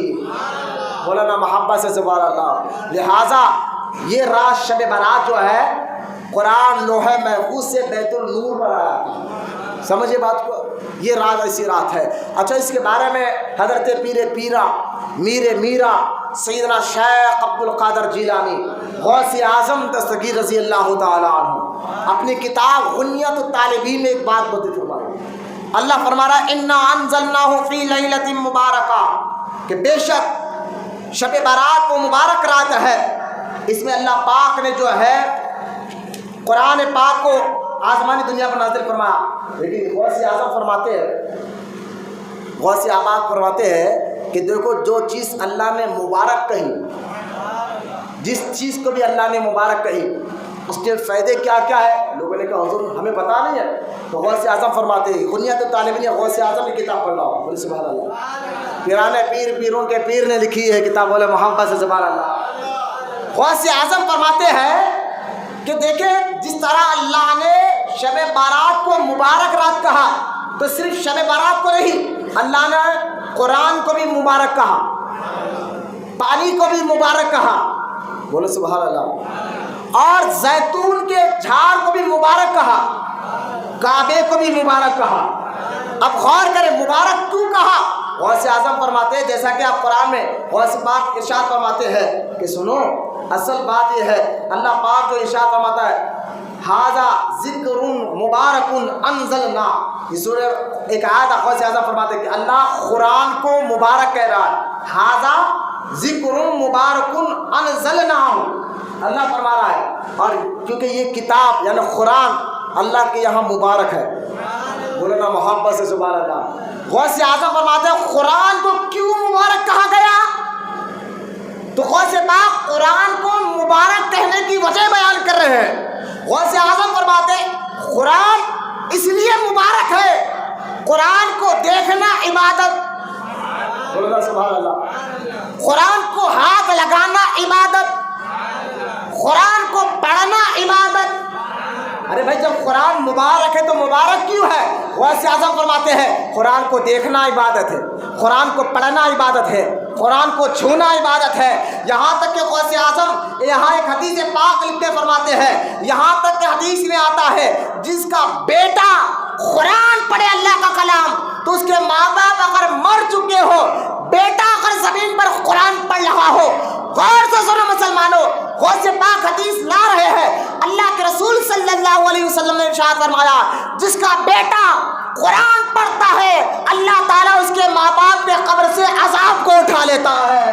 مولانا محبت سے سبحان اللہ۔ لہٰذا یہ رات شب برات جو ہے قرآن لوح محفوظ سے بیت النور پر آیا، سمجھے بات کو؟ یہ رات ایسی رات ہے۔ اچھا، اس کے بارے میں حضرت میر میرا سیدنا شیخ عبد القادر جیلانی غوث اعظم دستگیر رضی اللہ تعالیٰ عنہ اپنی کتاب غنیت الطالبین میں ایک بات بتا فرمائی۔ اللہ فرما رہا ہے انا انزلناہ فی لیلۃ مبارکہ، کہ بے شک شب برات وہ مبارک رات ہے، اس میں اللہ پاک نے جو ہے قرآن پاک کو آسمانی دنیا پر نازل فرمایا۔ لیکن غوث اعظم فرماتے ہیں، غوث اعظم فرماتے ہیں کہ دیکھو جو چیز اللہ نے مبارک کہی، جس چیز کو بھی اللہ نے مبارک کہی اس کے فائدے کیا کیا ہے؟ لوگوں نے کہا حضور ہمیں پتہ نہیں ہے، تو غوث اعظم فرماتے ہیں بنیاد طالب علم غوث اعظم کی کتاب پڑھ رہا ہوں، بولے سبحان اللہ، پیرانے پیر پیروں کے پیر نے لکھی ہے کتاب، بولے محبت سے سبحان اللہ۔ غوث اعظم فرماتے ہیں کہ دیکھیں جس طرح اللہ نے شب بارات کو مبارک رات کہا تو صرف شب بارات کو نہیں، اللہ نے قرآن کو بھی مبارک کہا، پانی کو بھی مبارک کہا، بولے سبحان اللہ، اور زیتون کے جھاڑ کو بھی مبارک کہا، کعبے کو بھی مبارک کہا۔ اب غور کریں مبارک کیوں کہا؟ غوث اعظم فرماتے ہیں جیسا کہ آپ قرآن میں غوث پاک ارشاد فرماتے ہیں کہ سنو اصل بات یہ ہے، اللہ پاک جو ارشاد فرماتا ہے ھذا ذکر مبارک انزلنا، یہ سورہ ایک آیت غوث اعظم فرماتے ہیں کہ اللہ قرآن کو مبارک کہہ رہا ہے، ھذا ذکر مبارک انزلنا، اللہ فرما رہا ہے، اور کیونکہ یہ کتاب یعنی قرآن اللہ کے یہاں مبارک ہے، بولے نا محبت سے سبحان اللہ۔ غوث اعظم فرماتے ہیں قرآن کو کیوں مبارک کہا گیا؟ تو غوث پاک قرآن کو مبارک کہنے کی وجہ بیان کر رہے ہیں۔ غوث اعظم فرماتے ہیں قرآن اس لیے مبارک ہے، قرآن کو دیکھنا عبادت، بولے نا سبحان اللہ، قرآن کو ہاتھ لگانا عبادت، قرآن کو پڑھنا عبادت۔ ارے بھائی جب قرآن مبارک ہے تو مبارک کیوں ہے؟ غوث اعظم فرماتے ہیں قرآن کو دیکھنا عبادت ہے، قرآن کو پڑھنا عبادت ہے، قرآن کو چھونا عبادت ہے، یہاں تک کہ غوث اعظم یہاں ایک حدیث پاک لکھتے فرماتے ہیں، یہاں تک کہ حدیث میں آتا ہے جس کا بیٹا قرآن پڑھے اللہ کا کلام تو اس کے ماں باپ اگر مر چکے ہو، بیٹا اگر زمین پر قرآن پڑھ رہا ہو، غور سے سنو مسلمانوں، غوث پاک حدیث لا رہے ہیں، اللہ کے رسول صلی اللہ علیہ وسلم نے ارشاد فرمایا جس کا بیٹا قرآن پڑھتا ہے اللہ تعالیٰ اس کے ماں باپ کے قبر سے عذاب کو اٹھا لیتا ہے،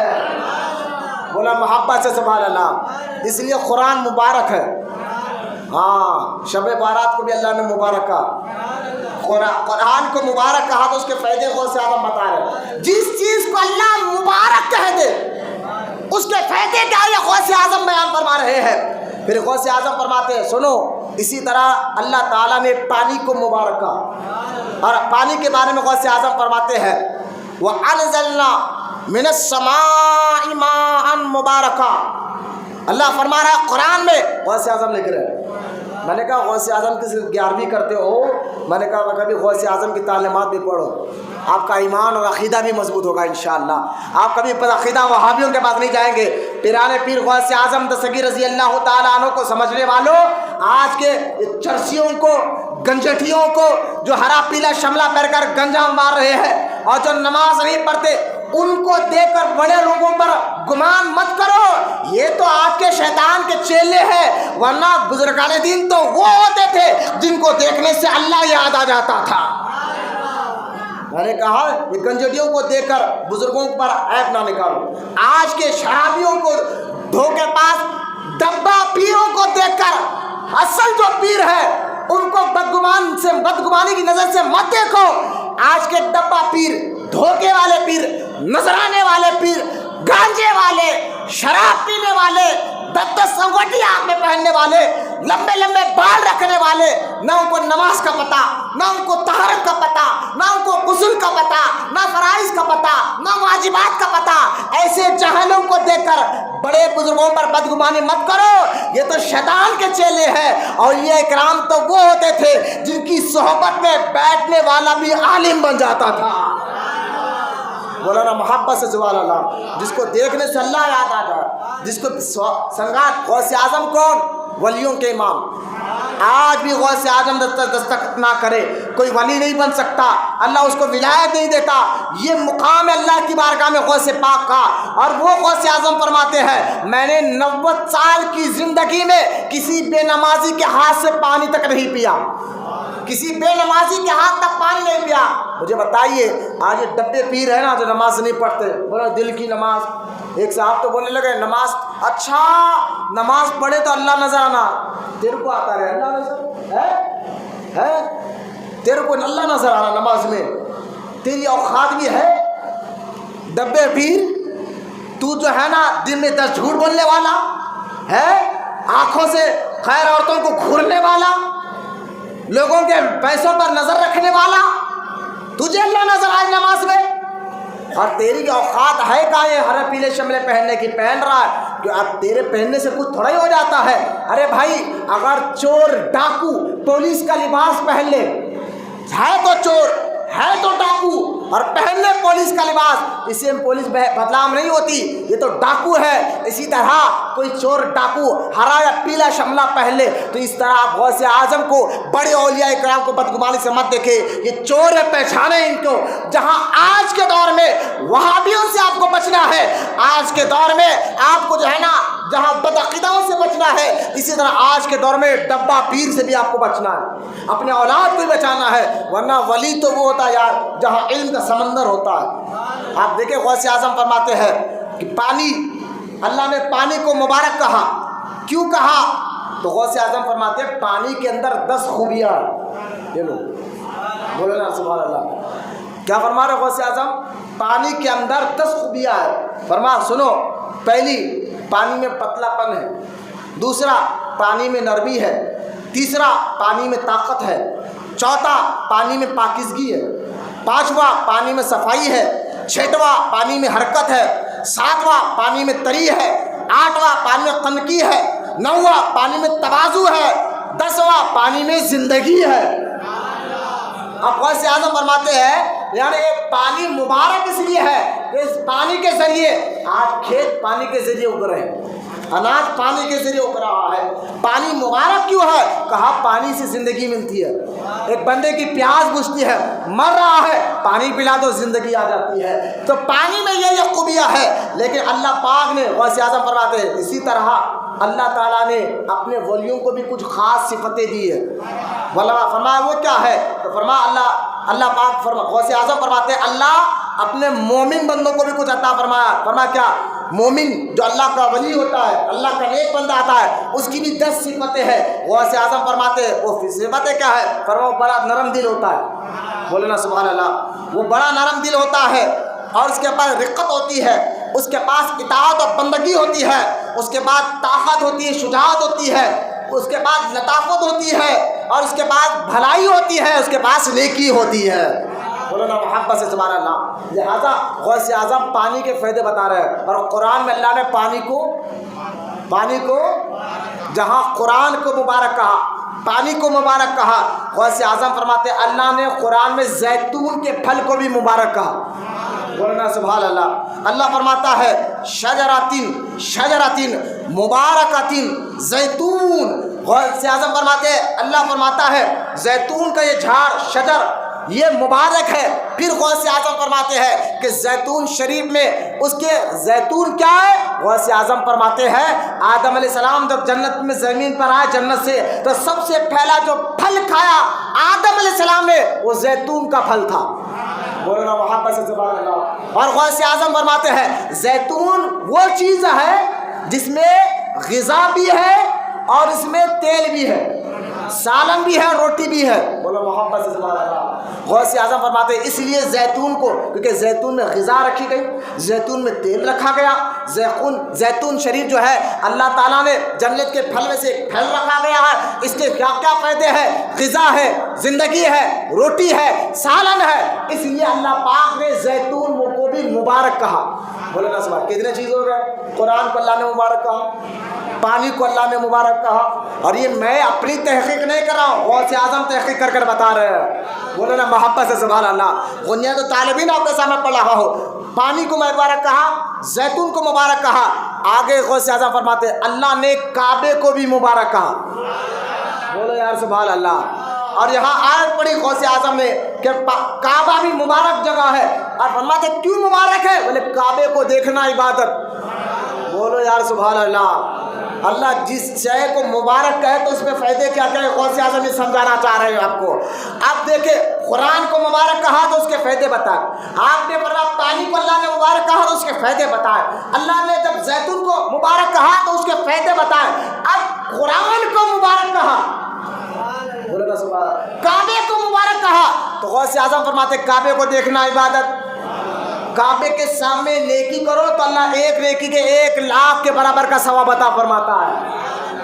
بولا محبت سے سبحان اللہ۔ اس لیے قرآن مبارک ہے، ہاں شب بارات کو بھی اللہ نے مبارک کہا، قرآن کو مبارک کہا تو اس کے فائدے غوث اعظم بتا رہے ہیں، جس چیز کو اللہ مبارک کہہ دے اس کے فائدے کیا یہ غوث اعظم بیان فرما رہے ہیں۔ پھر غوث اعظم فرماتے ہیں سنو اسی طرح اللہ تعالیٰ نے پانی کو مبارک کہا، اور پانی کے بارے میں غوث اعظم فرماتے ہیں وَأَنزَلْنَا مِنَ السَّمَاءِ مَاءً مُبَارَكًا، اللہ فرما رہا ہے قرآن میں، غوث اعظم لکھ رہے ہیں۔ میں نے کہا غوث اعظم کی صرف 11ویں کرتے ہو، میں نے کہا کبھی غوث اعظم کی تعلیمات بھی پڑھو، آپ کا ایمان اور عقیدہ بھی مضبوط ہوگا انشاءاللہ، آپ کبھی عقیدہ وہابیوں کے پاس نہیں جائیں گے۔ پیرانے پیر غوث اعظم دستگیر رضی اللہ تعالیٰ عنہ کو سمجھنے والوں، آج کے چرسیوں کو گنجٹیوں کو جو ہرا پیلا شملہ پہن کر گنجا مار رہے ہیں اور جو نماز نہیں پڑھتے ان کو دیکھ کر بڑے لوگوں پر گمان مت کرو، یہ تو آج کے شیطان کے چیلے ہیں، ورنہ بزرگان دین تو وہ ہوتے تھے جن کو دیکھنے سے اللہ یاد آ جاتا تھا۔ میں نے کہا یہ گنجڑیوں کو دیکھ کر بزرگوں پر عیب نہ نکالو، آج کے شرابیوں کو دھوکے پاس ڈبہ پیروں کو دیکھ کر اصل جو پیر ہے ان کو بدگمانی کی نظر سے مت دیکھو، آج کے ڈبہ پیر، دھوکے والے پیر، نذرانے والے پیر، گانجے والے، شراب پینے والے، 10 انگوٹھی آنکھ میں پہننے والے، لمبے لمبے بال رکھنے والے، نہ ان کو نماز کا پتہ، نہ ان کو طہارت کا پتہ، نہ ان کو غسل کا پتہ، نہ فرائض کا پتہ، نہ واجبات کا پتہ، ایسے جاہلوں کو دیکھ کر بڑے بزرگوں پر بدگمانی مت کرو، یہ تو شیطان کے چیلے ہیں، اور یہ اکرام تو وہ ہوتے تھے جن کی صحبت میں بیٹھنے والا بھی عالم بن جاتا تھا، مولانا محبت سے سبحان اللہ، جس کو دیکھنے سے اللہ یاد آ جائے، جس کو سنگات۔ غوث اعظم کون؟ ولیوں کے امام، آج بھی غوث اعظم دستخط نہ کرے کوئی ولی نہیں بن سکتا، اللہ اس کو ولایت نہیں دیتا، یہ مقام ہے اللہ کی بارگاہ میں غوث پاک کا۔ اور وہ غوث اعظم فرماتے ہیں میں نے 90 سال کی زندگی میں کسی بے نمازی کے ہاتھ سے پانی تک نہیں پیا، کسی بے نمازی کے ہاتھ تک پانی نہیں پیا۔ مجھے بتائیے آج یہ ڈبے پیر ہے نا جو نماز نہیں پڑھتے، بولا دل کی نماز، ایک صاحب تو بولنے لگے نماز، اچھا نماز پڑھے تو اللہ نظر آنا، تیرے کو آتا رہے اللہ نظر ہے؟ تیرے کو اللہ نظر آ رہا نماز میں، تیری اوقات بھی ہے ڈبے پیر، تو جو ہے نا دن میں 10 جھوٹ بولنے والا ہے، آنکھوں سے خیر عورتوں کو گھورنے والا، لوگوں کے پیسوں پر نظر رکھنے والا، تجھے اللہ نظر آئے نماز میں؟ اور تیری کی اوقات ہے کہاں یہ ہرے پیلے شملے پہننے کی؟ پہن رہا ہے کہ اب تیرے پہننے سے کچھ تھوڑا ہی ہو جاتا ہے۔ ارے بھائی اگر چور ڈاکو پولیس کا لباس پہن لے، ہے تو چور ہے تو ڈاکو اور پہن لے پولیس کا لباس، اس سے پولیس بدنام نہیں ہوتی، یہ تو ڈاکو ہے۔ اسی طرح کوئی چور ڈاکو ہرا یا پیلا شملہ پہن لے تو اس طرح آپ غوث اعظم کو، بڑے اولیاء کرام کو بدگمانی سے مت دیکھے، یہ چور ہے، پہچانے ان کو۔ جہاں آج کے دور میں وہابیوں سے آپ کو بچنا ہے، آج کے دور میں آپ کو جو ہے نا جہاں بدعقیدوں سے بچنا ہے، اسی طرح آج کے دور میں ڈبہ پیر سے بھی آپ کو بچنا ہے، اپنے اولاد کو بھی بچانا ہے، ورنہ ولی تو وہ ہوتا ہے یار جہاں علم کا سمندر ہوتا ہے۔ آپ دیکھیں غوث اعظم فرماتے ہیں کہ پانی، اللہ نے پانی کو مبارک کہا، کیوں کہا؟ تو غوث اعظم فرماتے ہیں پانی کے اندر 10 خوبیاں ہیں۔ یہ لو بولے نا سبحان اللہ، کیا فرما رہے غوث اعظم؟ پانی کے اندر 10 خوبیاں ہیں۔ فرما سنو، پہلی پانی میں پتلا پن ہے، دوسرا پانی میں نرمی ہے، تیسرا پانی میں طاقت ہے، چوتھا پانی میں پاکیزگی ہے، پانچواں پانی میں صفائی ہے، چھٹواں پانی میں حرکت ہے، ساتواں پانی میں تری ہے، آٹھواں پانی میں تنقی ہے، نواں پانی میں تواضع ہے، 10واں پانی میں زندگی ہے۔ اب غوث اعظم فرماتے ہیں یعنی یہ پانی مبارک اس لیے ہے کہ اس پانی کے ذریعے آج کھیت پانی کے ذریعے اگ رہے ہیں، اناج پانی کے ذریعے اگ رہا ہے۔ پانی مبارک کیوں ہے؟ کہا پانی سے زندگی ملتی ہے۔ ایک بندے کی پیاس بجھتی ہے، مر رہا ہے، پانی پلا تو زندگی آ جاتی ہے۔ تو پانی میں یہ خوبیاں ہے، لیکن اللہ پاک نے غوث اعظم فرماتے ہیں اسی طرح اللہ تعالیٰ نے اپنے ولیوں کو بھی کچھ خاص صفتیں دی ہے۔ فرمایا وہ کیا ہے؟ تو فرمایا اللہ پاک غوث اعظم فرماتے ہیں اللہ اپنے مومن بندوں کو بھی کچھ عطا فرمایا۔ فرمایا کیا؟ مومن جو اللہ کا ولی ہوتا ہے، اللہ کا نیک بندہ آتا ہے، اس کی بھی 10 صفتیں ہیں۔ غوث اعظم فرماتے ہیں وہ صفتیں کیا ہے؟ فرمایا وہ بڑا نرم دل ہوتا ہے، بولے نا سبحان اللہ، وہ بڑا نرم دل ہوتا ہے، اور اس کے پاس رقت ہوتی ہے، اس کے پاس اطاعت اور بندگی ہوتی ہے، اس کے بعد طاقت ہوتی ہے، شجاعت ہوتی ہے، اس کے بعد لطافت ہوتی ہے، اور اس کے بعد بھلائی ہوتی ہے، اس کے پاس نیکی ہوتی ہے۔ بولو نا محبت سے سبحان اللہ۔ لہذا غوث اعظم پانی کے فائدے بتا رہے ہیں، اور قرآن میں اللہ نے پانی کو جہاں قرآن کو مبارک کہا، پانی کو مبارک کہا، غوث اعظم فرماتے ہیں اللہ نے قرآن میں زیتون کے پھل کو بھی مبارک کہا۔ بولنا سبحان اللہ۔ اللہ فرماتا ہے شجراتن مبارکاتن زیتون، غوث اعظم فرماتے ہیں اللہ فرماتا ہے زیتون کا یہ جھاڑ شجر یہ مبارک ہے۔ پھر غوث اعظم فرماتے ہیں کہ زیتون شریف میں اس کے زیتون کیا ہے؟ غوث اعظم فرماتے ہیں آدم علیہ السلام جب جنت میں زمین پر آئے جنت سے تو سب سے پہلا جو پھل کھایا آدم علیہ السلام نے وہ زیتون کا پھل تھا۔ بولنا محبت سے سبحان اللہ۔ اور غوث اعظم فرماتے ہیں زیتون وہ چیز ہے جس میں غذا بھی ہے اور اس میں تیل بھی ہے، سالن بھی ہے، روٹی بھی ہے۔ بولو محبت سے سبحان اللہ۔ غوث اعظم فرماتے ہیں اس لیے زیتون کو، کیونکہ زیتون میں غذا رکھی گئی، زیتون میں تیل رکھا گیا، زیتون شریف جو ہے اللہ تعالیٰ نے جنت کے پھل میں سے ایک پھل رکھا گیا ہے، اس کے کیا کیا فائدے ہیں؟ غذا ہے، زندگی ہے، روٹی ہے، سالن ہے، اس لیے اللہ پاک نے زیتون کو بھی مبارک کہا۔ بولے نا سبحان۔ کتنے چیز ہو گئے؟ قرآن کو اللہ نے مبارک کہا، پانی کو اللہ نے مبارک کہا، اور یہ میں اپنی تحقیق نہیں کر رہا ہوں، غوث اعظم تحقیق کر بتا رہے ہیں۔ بولے نا محبت سے سبحان اللہ۔ غنیہ تو طالبین آپ کے سامنے پڑھ رہا ہو، پانی کو مبارک کہا، زیتون کو مبارک کہا، آگے غوث اعظم فرماتے ہیں اللہ نے کعبے کو بھی مبارک کہا۔ بولو یار سبحان اللہ۔ اور یہاں آیت پڑھی غوث اعظم نے کہ کعبہ بھی مبارک جگہ ہے، اور فرماتے کیوں مبارک ہے؟ بولے کعبے کو دیکھنا عبادت۔ بولو یار سبحان اللہ۔ اللہ جس شے کو مبارک کہے تو اس میں فائدے کیا کیا ہے غوث اعظم یہ سمجھانا چاہ رہے ہیں آپ کو۔ آپ دیکھیں قرآن کو مبارک کہا تو اس کے فائدے بتائے، آپ نے فرمایا پانی کو اللہ نے مبارک کہا تو اس کے فائدے بتائے، اللہ نے جب زیتون کو مبارک کہا تو اس کے فائدے بتائے، اب قرآن کو مبارک کہا، کعبے کو مبارک کہا تو غوث اعظم فرماتے کعبے کو دیکھنا عبادت، کعبے کے سامنے نیکی کرو تو اللہ ایک نیکی کے 1,00,000 کے برابر کا ثواب عطا فرماتا ہے،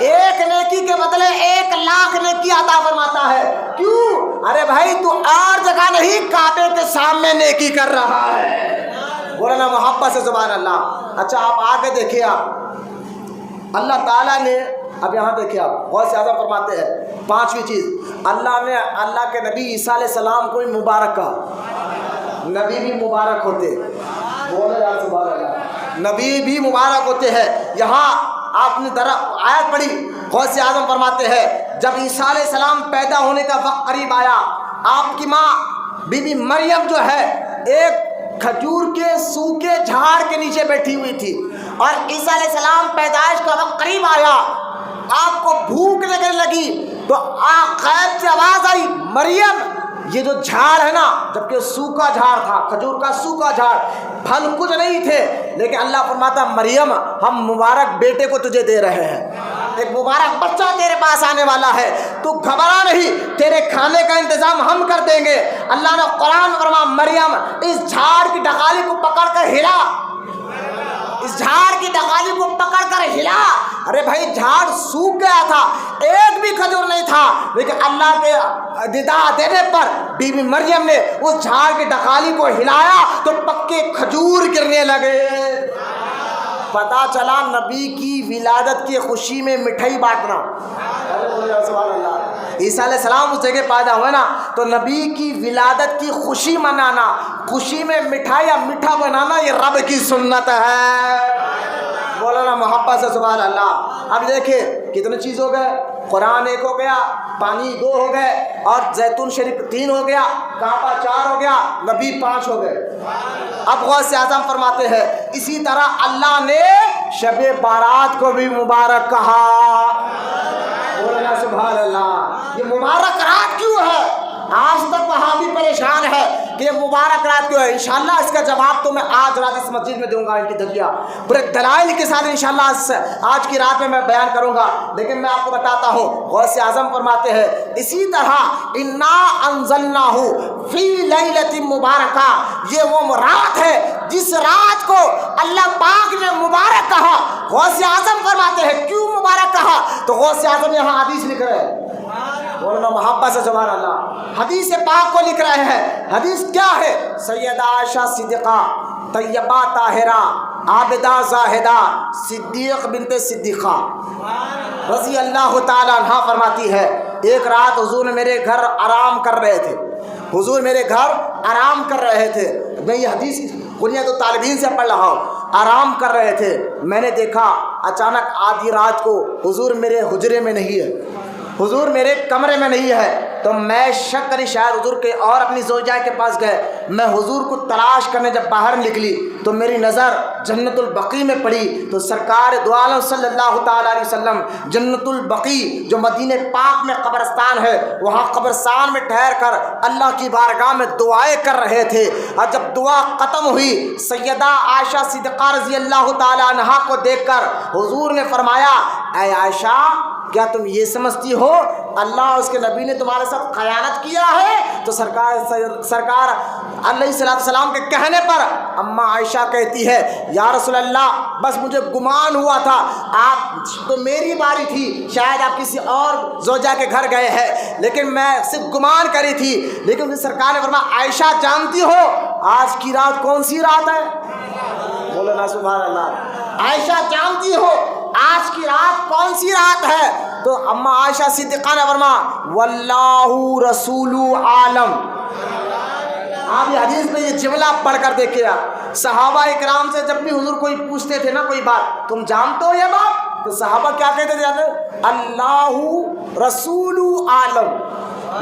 ایک نیکی کے بدلے 1,00,000 نیکی عطا فرماتا ہے۔ کیوں؟ ارے بھائی تو اور جگہ نہیں، کعبے کے سامنے نیکی کر رہا ہے، بولنا محبت سے سبحان اللہ۔ اچھا آپ آگے دیکھیے، آپ اللہ تعالیٰ نے اب یہاں دیکھیے، آپ غوث اعظم فرماتے ہیں 5ویں چیز، اللہ نے اللہ کے نبی عیسیٰ علیہ السلام کو مبارک کہا، نبی بھی مبارک ہوتے، بولے یار سبحان اللہ، نبی بھی مبارک ہوتے ہیں۔ یہاں آپ نے آیت پڑھی، غوث اعظم فرماتے ہیں جب عیسیٰ علیہ السلام پیدا ہونے کا وقت قریب آیا، آپ کی ماں بی بی مریم جو ہے ایک کھجور کے سوکھے جھاڑ کے نیچے بیٹھی ہوئی تھی، اور عیسیٰ علیہ السلام پیدائش کا وقت قریب آیا، آپ کو بھوک لگنے لگی تو غیب سے آواز آئی، مریم یہ جو جھاڑ ہے نا، جبکہ سوکھا جھاڑ تھا، کھجور کا سوکھا جھاڑ، پھل کچھ نہیں تھے، لیکن اللہ فرماتا مریم ہم مبارک بیٹے کو تجھے دے رہے ہیں، ایک مبارک بچہ تیرے پاس آنے والا ہے، تو گھبرا نہیں، تیرے کھانے کا انتظام ہم کر دیں گے۔ اللہ نے قرآن فرما مریم اس جھاڑ کی ڈغالی کو پکڑ کر ہلا، اس جھاڑ کی ڈغالی کو پکڑ کر ہلا۔ ارے بھائی جھاڑ سوکھ گیا تھا، ایک بھی کھجور نہیں تھا، لیکن اللہ کے ندا دینے پر بی بی مریم نے اس جھاڑ کی ڈغالی کو ہلایا تو پکے کھجور گرنے لگے۔ پتا چلا نبی کی ولادت کی خوشی میں مٹھائی بانٹنا، سبحان اللہ، عیسیٰ علیہ السلام اس جگہ پیدا ہوئے نا، تو نبی کی ولادت کی خوشی منانا، خوشی میں مٹھائی یا میٹھا بنانا، یہ رب کی سنت ہے، مولانا محبت سے سبحان اللہ۔ اب دیکھیں کتنے چیز ہو گئے، قرآن 1 ہو گیا، پانی 2 ہو گئے، اور زیتون شریف 3 ہو گیا، کعبہ 4 ہو گیا، نبی 5 ہو گئے۔ اب غوث اعظم فرماتے ہیں اسی طرح اللہ نے شب بارات کو بھی مبارک کہا، بولنا سبحان اللہ۔ یہ مبارک رات کیوں ہے؟ آج تک وہابی پریشان ہے کہ یہ مبارک رات کیوں ہے۔ انشاءاللہ اس کا جواب تو میں آج رات اس مسجد میں دوں گا، ان کی دھکیا پورے دلائل کے ساتھ انشاءاللہ آج کی رات میں بیان کروں گا، لیکن میں آپ کو بتاتا ہوں غوث اعظم فرماتے ہیں اسی طرح انا انزلناہ فی لیلۃ مبارکہ، یہ وہ رات ہے جس رات کو اللہ پاک نے مبارک کہا۔ غوث اعظم فرماتے ہیں کیوں مبارک کہا؟ تو غوث اعظم یہاں حدیث لکھ رہے ہیں، بولنا محبت سے سبحان اللہ، حدیث پاک کو لکھ رہے ہیں۔ حدیث کیا ہے؟ سیدہ عائشہ صدیقہ طیبہ طاہرہ عابدہ زاہدہ صدیق بنت صدیقہ رضی اللہ تعالیٰ عنہ فرماتی ہے ایک رات حضور میرے گھر آرام کر رہے تھے، حضور میرے گھر آرام کر رہے تھے، میں یہ حدیث بنیاد طالبین سے پڑھ رہا ہوں، آرام کر رہے تھے، میں نے دیکھا اچانک آدھی رات کو حضور میرے حجرے میں نہیں ہے، حضور میرے کمرے میں نہیں ہے، تو میں شک کری شاید حضور کے اور اپنی زوجہ کے پاس گئے۔ میں حضور کو تلاش کرنے جب باہر نکلی تو میری نظر جنت البقیع میں پڑی، تو سرکار دو عالم صلی اللہ تعالیٰ علیہ وسلم جنت البقیع جو مدینہ پاک میں قبرستان ہے، وہاں قبرستان میں ٹھہر کر اللہ کی بارگاہ میں دعائیں کر رہے تھے، اور جب دعا ختم ہوئی سیدہ عائشہ صدیقہ رضی اللہ تعالیٰ عنہا کو دیکھ کر حضور نے فرمایا اے عائشہ کیا تم یہ سمجھتی ہو اللہ اور اس کے نبی نے تمہارے ساتھ خیانت کیا ہے؟ تو سرکار علیہ السلام کے کہنے پر اماں عائشہ کہتی ہے یا رسول اللہ بس مجھے گمان ہوا تھا، آپ تو میری باری تھی، شاید آپ کسی اور زوجہ کے گھر گئے ہیں، لیکن میں صرف گمان کری تھی۔ لیکن سرکار نے فرمایا عائشہ جانتی ہو آج کی رات کون سی رات ہے؟ بولو نا سبحان اللہ۔ عائشہ جانتی ہو آج کی رات کون سی رات ہے؟ تو اماں عائشہ صدیقہ نے فرمایا واللہ رسول عالم۔ آپ یہ حدیث میں یہ جملہ پڑھ کر دیکھیے، صحابہ اکرام سے جب بھی حضور کوئی پوچھتے تھے نا کوئی بات، تم جانتے ہو یہ بات؟ تو صحابہ کیا کہتے تھے؟ اللہ رسول عالم،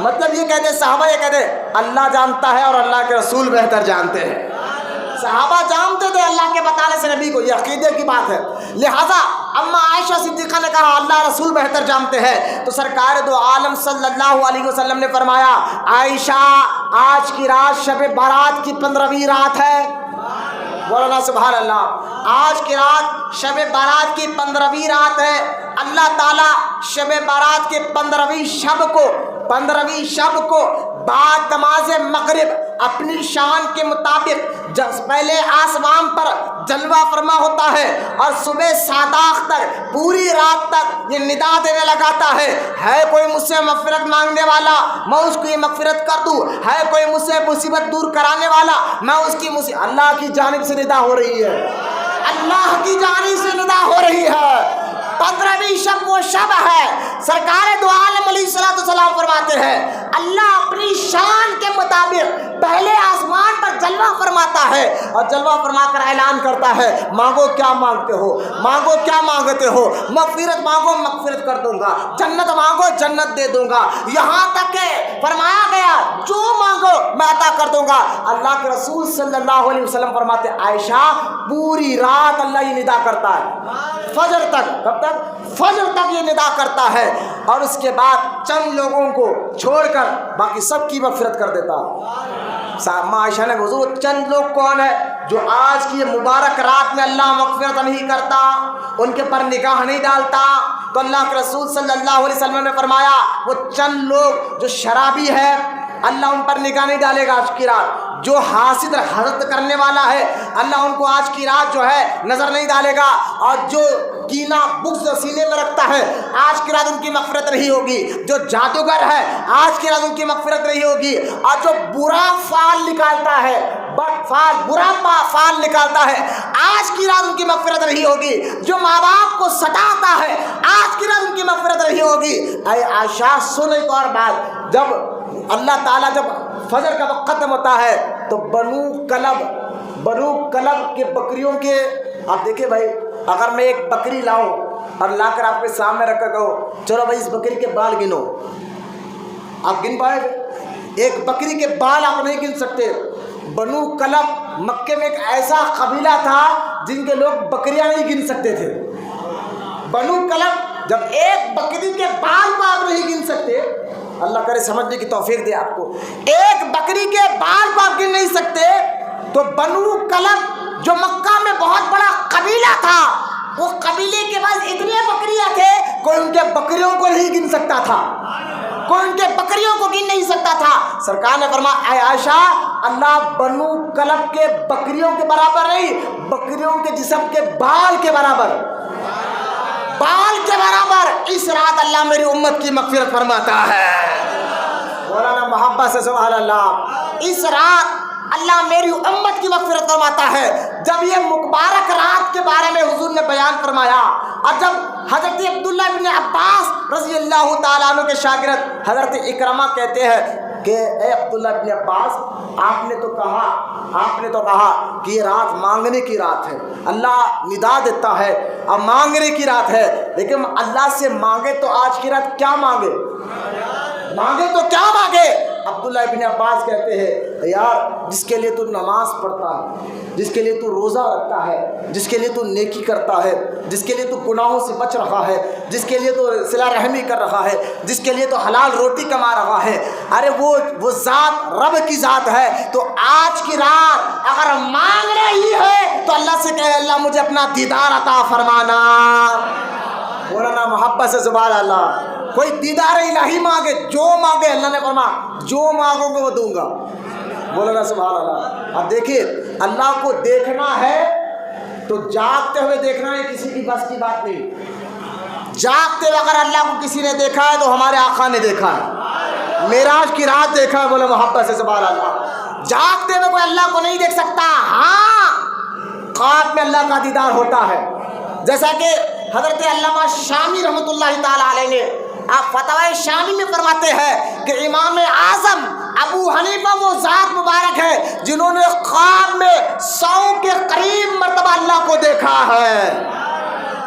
مطلب یہ کہتے صحابہ یہ کہتے اللہ جانتا ہے اور اللہ کے رسول بہتر جانتے ہیں۔ صحابہ جانتے تھے اللہ کے بتانے سے نبی کو، یہ عقیدے کی بات ہے، لہذا اماں عائشہ صدیقہ نے کہا اللہ رسول بہتر جانتے ہیں، تو سرکار دو عالم صلی اللہ علیہ وسلم نے فرمایا عائشہ آج کی رات شب بارات کی 15ویں رات ہے، بولنا سبحان اللہ، آج کی رات شب بارات کی 15ویں رات ہے۔ اللہ تعالیٰ شب بارات کے 15ویں شب کو 15ویں شب کو بعد نماز مغرب اپنی شان کے مطابق پہلے آسمان پر جلوہ فرما ہوتا ہے اور صبح ساداخ تک پوری رات تک یہ ندا دینے لگاتا ہے کوئی مجھ سے مغفرت مانگنے والا میں اس کو یہ مغفرت کر دوں، ہے کوئی مجھ سے مصیبت دور کرانے والا میں اس کی اللہ کی جانب سے ندا ہو رہی ہے، اللہ کی جانب سے ندا ہو رہی ہے۔ 15ویں شب وہ شب ہے، سرکار دو عالم علیہ السلام فرماتے ہیں اللہ اپنی شان کے مطابق پہلے آسمان پر جلوہ فرماتا ہے اور جلوہ فرما کر اعلان کرتا ہے مانگو کیا مانگتے ہو، مانگو کیا مانگتے ہو، مغفرت مانگو مغفرت کر دوں گا، جنت مانگو جنت دے دوں گا، یہاں تک کہ فرمایا گیا جو مانگو میں عطا کر دوں گا۔ اللہ کے رسول صلی اللہ علیہ وسلم فرماتے عائشہ پوری رات اللہ یہ ندا کرتا ہے فجر تک، کب تک؟ فجر تک یہ ندا کرتا ہے اور اس کے بعد چند لوگوں کو چھوڑ کر باقی سب کی مغفرت کر دیتا۔ عائشہ نے حضور چند لوگ کون ہے جو آج کی مبارک رات میں اللہ مغفرت نہیں کرتا، ان کے پر نگاہ نہیں ڈالتا؟ تو اللہ کے رسول صلی اللہ علیہ وسلم نے فرمایا وہ چند لوگ جو شرابی ہے اللہ ان پر نگاہ نہیں ڈالے گا آج کی رات، جو حاسد حسد کرنے والا ہے اللہ ان کو آج کی رات جو ہے نظر نہیں ڈالے گا، اور جو کینہ بغض سینے میں رکھتا ہے آج کی رات ان کی مغفرت نہیں ہوگی، جو جادوگر ہے آج کی رات ان کی مغفرت نہیں ہوگی، اور جو برا فعل نکالتا ہے برا فعل نکالتا ہے آج کی رات ان کی مغفرت نہیں ہوگی، جو ماں باپ کو ستاتا ہے آج کی رات ان کی مغفرت نہیں ہوگی۔ اے عائشہ سن ایک اور بات، جب اللہ تعالیٰ جب فجر کا وقت ختم ہوتا ہے تو بنو کلب کے بکریوں کے، آپ دیکھیں بھائی اگر میں ایک بکری لاؤں اور لا کر آپ کے سامنے رکھ کر کہو چلو بھائی اس بکری کے بال گنو، آپ گن پائے گے؟ ایک بکری کے بال آپ نہیں گن سکتے۔ بنو کلب مکے میں ایک ایسا قبیلہ تھا جن کے لوگ بکریاں نہیں گن سکتے تھے۔ بنو کلب جب ایک بکری کے بال کو آپ نہیں گن سکتے، اللہ کرے سمجھنے کی توفیق دے آپ کو، ایک بکری کے بال کو آپ گن نہیں سکتے، تو بنو کلب جو مکہ میں بہت بڑا قبیلہ تھا، وہ قبیلے کے پاس اتنے بکریاں تھے کوئی ان کے بکریوں کو نہیں گن سکتا تھا، کوئی ان کے بکریوں کو گن نہیں سکتا تھا۔ سرکار نے فرمایا اے عائشہ اللہ بنو کلب کے بکریوں کے برابر نہیں، بکریوں کے جسم کے بال کے برابر اس رات اللہ میری امت کی مغفرت فرماتا ہے۔ مولانا محبت سے سبحان اللہ، اس رات اللہ میری امت کی مغفرت فرماتا ہے۔ جب یہ مبارک رات کے بارے میں حضور نے بیان فرمایا اور جب حضرت عبداللہ بن عباس رضی اللہ تعالیٰ عنہ کے شاگرد حضرت اکرمہ کہتے ہیں کہ اے عبداللہ بن عباس آپ نے تو کہا کہ یہ رات مانگنے کی رات ہے، اللہ ندا دیتا ہے اور مانگنے کی رات ہے، لیکن اللہ سے مانگے تو آج کی رات کیا مانگے تو کیا مانگے؟ عبداللہ ابن عباس کہتے ہیں یار جس کے لیے تو نماز پڑھتا ہے، جس کے لیے تو روزہ رکھتا ہے، جس کے لیے تو نیکی کرتا ہے، جس کے لیے تو گناہوں سے بچ رہا ہے، جس کے لیے تو صلہ رحمی کر رہا ہے، جس کے لیے تو حلال روٹی کما رہا ہے، ارے وہ ذات رب کی ذات ہے، تو آج کی رات اگر مانگ رہی ہے تو اللہ سے کہے اللہ مجھے اپنا دیدار عطا فرمانا۔ مولانا محبت سے سبحان اللہ، کوئی دیدار الہی مانگے، جو مانگے اللہ نے فرمایا جو مانگو گے وہ دوں گا۔ مولانا سبحان اللہ۔ اب دیکھیے اللہ کو دیکھنا ہے تو جاگتے ہوئے دیکھنا ہے، کسی کی بس کی بات نہیں۔ جاگتے ہوئے اگر اللہ کو کسی نے دیکھا ہے تو ہمارے آقا نے دیکھا ہے، معراج کی رات دیکھا ہے۔ بولے محبت سے سبحان اللہ۔ جاگتے ہوئے کوئی اللہ کو نہیں دیکھ سکتا، ہاں خواب میں اللہ کا دیدار ہوتا ہے، جیسا کہ حضرت علامہ شامی رحمۃ اللہ تعالی علیہ نے آپ فتاوی شامی میں فرماتے ہیں کہ امام اعظم ابو حنیفہ وہ ذات مبارک ہے جنہوں نے خواب میں 100 کے قریب مرتبہ اللہ کو دیکھا ہے۔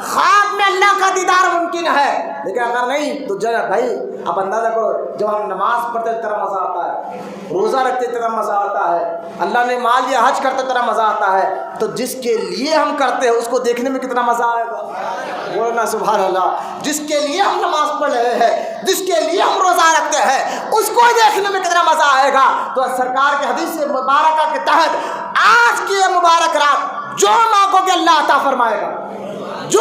خواب میں اللہ کا دیدار ممکن ہے، لیکن اگر نہیں تو بھائی آپ اندازہ کرو جب ہم نماز پڑھتے طرح مزہ آتا ہے، روزہ رکھتے طرح مزہ آتا ہے، اللہ نے مال یا حج کرتے طرح مزہ آتا ہے، تو جس کے لیے ہم کرتے ہیں اس کو دیکھنے میں کتنا مزہ آئے گا۔ بولنا سبحان اللہ۔ جس کے لیے ہم نماز پڑھ رہے ہیں، جس کے لیے ہم روزہ رکھتے ہیں، اس کو دیکھنے میں کتنا مزہ آئے گا۔ تو سرکار کے حدیث مبارکہ کے تحت آج کی یہ مبارک رات جو مانگو گے اللہ عطا فرمائے گا، جو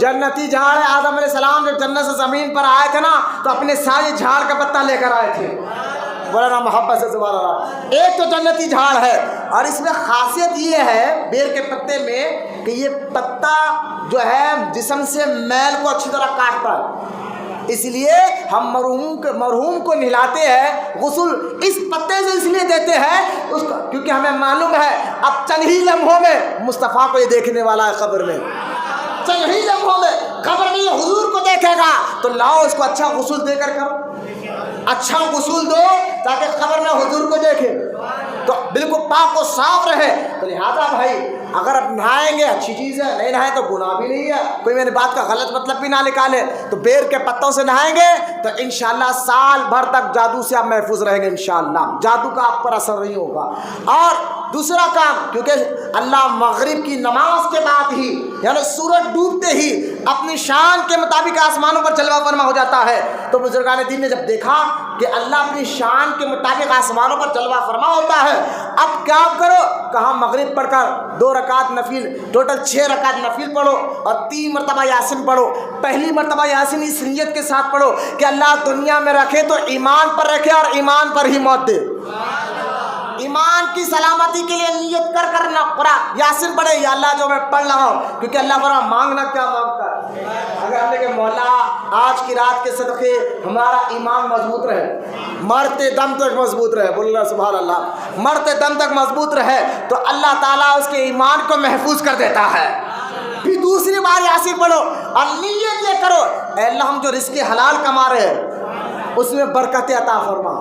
جنتی جھاڑ ہے. آدم علیہ السلام جب جنت سے زمین پر آئے تھے نا تو اپنے سارے جھاڑ کا پتا لے کر آئے تھے. بولا نا محبت سے سبحان اللہ. ایک تو جنتی جھاڑ ہے اور اس میں خاصیت یہ ہے بیر کے پتے میں کہ یہ پتا جو ہے جسم سے میل کو اچھی طرح کاٹتا ہے. اس لیے ہم مرحوم کو نہلاتے ہیں, غسل اس پتے سے اس لیے دیتے ہیں اس کو کیونکہ ہمیں معلوم ہے اب چند ہی لمحوں میں مصطفیٰ کو یہ دیکھنے والا ہے قبر میں. چند ہی لمحوں میں قبر میں یہ حضور کو دیکھے گا تو لاؤ اس کو اچھا غسل دے کر کرو, اچھا غسل دو تاکہ قبر میں حضور کو دیکھے تو بالکل پاک و صاف رہے. تو لہٰذا بھائی اگر آپ نہائیں گے اچھی چیز ہے, نہیں نہائیں تو گناہ بھی نہیں ہے. کوئی میری بات کا غلط مطلب بھی نہ نکالے. تو بیر کے پتوں سے نہائیں گے تو انشاءاللہ سال بھر تک جادو سے آپ محفوظ رہیں گے انشاءاللہ. جادو کا آپ پر اثر نہیں ہوگا. اور دوسرا کام, کیونکہ اللہ مغرب کی نماز کے بعد ہی یعنی سورج ڈوبتے ہی اپنی شان کے مطابق آسمانوں پر جلوہ فرما ہو جاتا ہے. تو بزرگان دین نے جب دیکھا کہ اللہ اپنی شان کے مطابق آسمانوں پر جلوہ فرما ہوتا ہے, اب کیا کرو, کہاں مغرب پڑھ کر 2 رکعت نفل, ٹوٹل 6 رکعت نفل پڑھو اور 3 مرتبہ یاسین پڑھو. پہلی مرتبہ یاسین اس نیت کے ساتھ پڑھو کہ اللہ دنیا میں رکھے تو ایمان پر رکھے اور ایمان پر ہی موت دے. ایمان کی سلامتی کے لیے نیت کر کرنا پڑا یاسین پڑھے, یا اللہ جو میں پڑھ رہا ہوں, کیونکہ اللہ بڑا مانگنا کیا مانگتا ہے. اگر ہم نے کہ مولا آج کی رات کے صدقے ہمارا ایمان مضبوط رہے, مرتے دم تک مضبوط رہے, بولنا سبحان اللہ, مرتے دم تک مضبوط رہے تو اللہ تعالیٰ اس کے ایمان کو محفوظ کر دیتا ہے. پھر دوسری بار یاسین پڑھو اور نیت یہ کرو, اے اللہ ہم جو رزق حلال کما رہے ہیں اس میں برکت عطا فرما.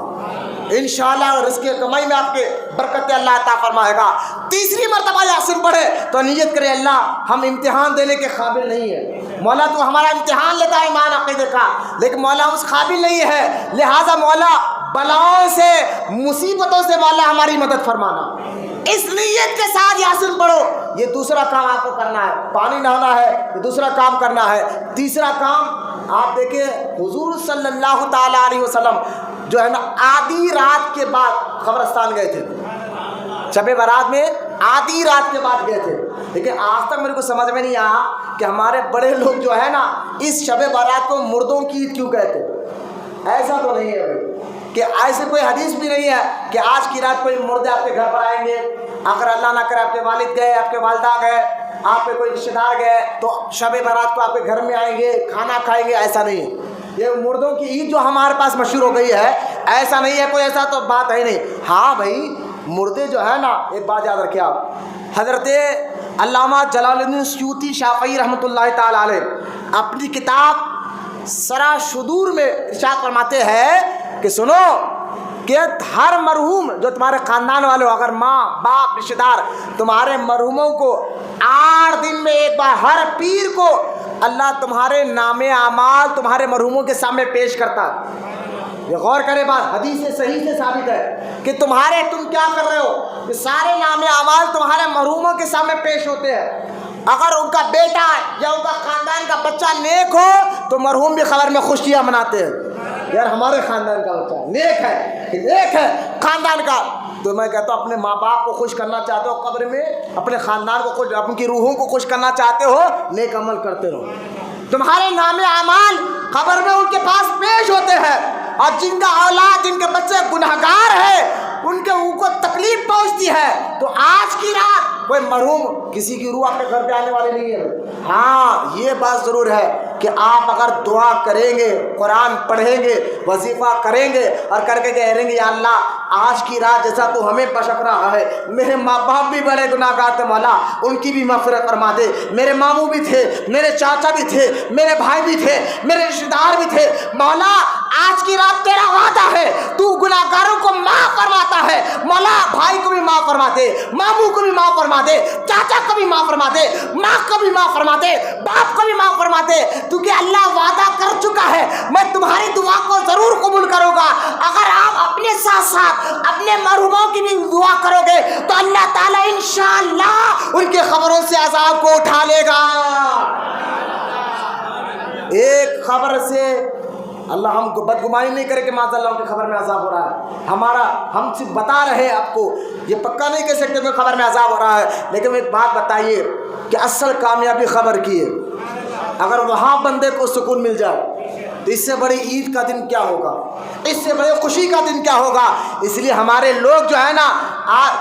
انشاءاللہ رزق کمائی میں آپ کے برکت اللہ عطا فرمائے گا. تیسری مرتبہ یاسین پڑھے تو نیت کرے اللہ ہم امتحان دینے کے قابل نہیں ہیں, مولا تو ہمارا امتحان لیتا ہے ایمان عقیدے کا, لیکن مولا اس قابل نہیں ہے, لہٰذا مولا بلاؤں سے مصیبتوں سے مولا ہماری مدد فرمانا. اس نیت کے ساتھ یاسین پڑھو. یہ دوسرا کام آپ کو کرنا ہے, پانی نہانا ہے, یہ دوسرا کام کرنا ہے. تیسرا کام آپ دیکھیں حضور صلی اللہ تعالیٰ علیہ وسلم جو ہے نا آدھی رات کے بعد قبرستان گئے تھے, شب برات میں آدھی رات کے بعد گئے تھے. لیکن آج تک میرے کو سمجھ میں نہیں آیا کہ ہمارے بڑے لوگ جو ہے نا اس شب برات کو مردوں کی عید کیوں کہتے. ایسا تو نہیں ہے بھائی کہ ایسے کوئی حدیث بھی نہیں ہے کہ آج کی رات کوئی مردے آپ کے گھر پر آئیں گے. اگر اللہ نہ کرے آپ کے والد گئے, آپ کے والدہ گئے, آپ کے کوئی رشتے دار گئے تو شب برات کو آپ کے گھر میں آئیں گے, کھانا کھائیں گے, ایسا نہیں ہے. یہ مردوں کی عید جو ہمارے پاس مشہور ہو گئی ہے ایسا نہیں ہے, کوئی ایسا تو بات ہے نہیں. ہاں بھائی مردے جو ہے نا, ایک بات یاد رکھیں آپ, حضرت علامہ جلال الدین سیوطی شافعی رحمۃ اللہ تعالیٰ علیہ اپنی کتاب سرا شدور میں ارشاد فرماتے ہیں کہ سنو کہ ہر مرحوم جو تمہارے خاندان والے ہو, اگر ماں باپ رشتے دار تمہارے مرحوموں کو 8 دن میں ایک بار ہر پیر کو اللہ تمہارے نام اعمال تمہارے مرحوموں کے سامنے پیش کرتا ہے. یہ غور کرے بات, حدیث سے صحیح سے ثابت ہے کہ تم کیا کر رہے ہو کہ سارے نام اعمال تمہارے مرحوموں کے سامنے پیش ہوتے ہیں. اگر ان کا بیٹا یا ان کا خاندان کا بچہ نیک ہو تو مرحوم بھی خبر میں خوشیاں مناتے ہیں, یار ہمارے خاندان کا بچہ نیک ہے خاندان کا. تو میں کہتا ہوں اپنے ماں باپ کو خوش کرنا چاہتے ہو قبر میں, اپنے خاندان کو خوش, اپن کی روحوں کو خوش کرنا چاہتے ہو, نیک عمل کرتے رہو. تمہارے نام اعمال قبر میں ان کے پاس پیش ہوتے ہیں, اور جن کا اولاد جن کے بچے گنہگار ہیں ان کو تکلیف پہنچتی ہے. تو آج کی رات کوئی مرحوم کسی کی روح اپنے گھر پہ آنے والی نہیں ہے. ہاں یہ بات ضرور ہے کہ آپ اگر دعا کریں گے, قرآن پڑھیں گے, وظیفہ کریں گے اور کر کے کہیں گے یا اللہ آج کی رات جیسا تو ہمیں بشک رہا ہے, میرے ماں باپ بھی بڑے گناہ گار تھے, مولا ان کی بھی مغفرت فرما دے. میرے ماموں بھی تھے, میرے چاچا بھی تھے, میرے بھائی بھی تھے, میرے رشتے دار بھی تھے, مولا آج کی رات تیرا وعدہ ہے تو گناہ گاروں کو معاف فرماتا ہے. مولا بھائی کو بھی معاف فرما دے, ماموں کو بھی معاف فرما دے, چاچا کو بھی معاف فرما دے, ماں کو بھی معاف فرما دے, باپ کو بھی معاف فرما دے. کیونکہ اللہ وعدہ کر چکا ہے میں تمہاری دعا کو ضرور قبول کروں گا. اگر آپ اپنے ساتھ ساتھ اپنے مرحوموں کی بھی دعا کرو گے تو اللہ تعالیٰ انشاءاللہ ان کے خبروں سے عذاب کو اٹھا لے گا. ایک خبر سے اللہ ہم کو بدگمانی نہیں کرے کہ معاذ اللہ کی خبر میں عذاب ہو رہا ہے. ہم صرف بتا رہے ہیں آپ کو, یہ پکا نہیں کہہ سکتے کہ خبر میں عذاب ہو رہا ہے, لیکن ایک بات بتائیے کہ اصل کامیابی خبر کی ہے. اگر وہاں بندے کو سکون مل جائے تو اس سے بڑی عید کا دن کیا ہوگا، اس سے بڑے خوشی کا دن کیا ہوگا۔ اس لیے ہمارے لوگ جو ہے نا،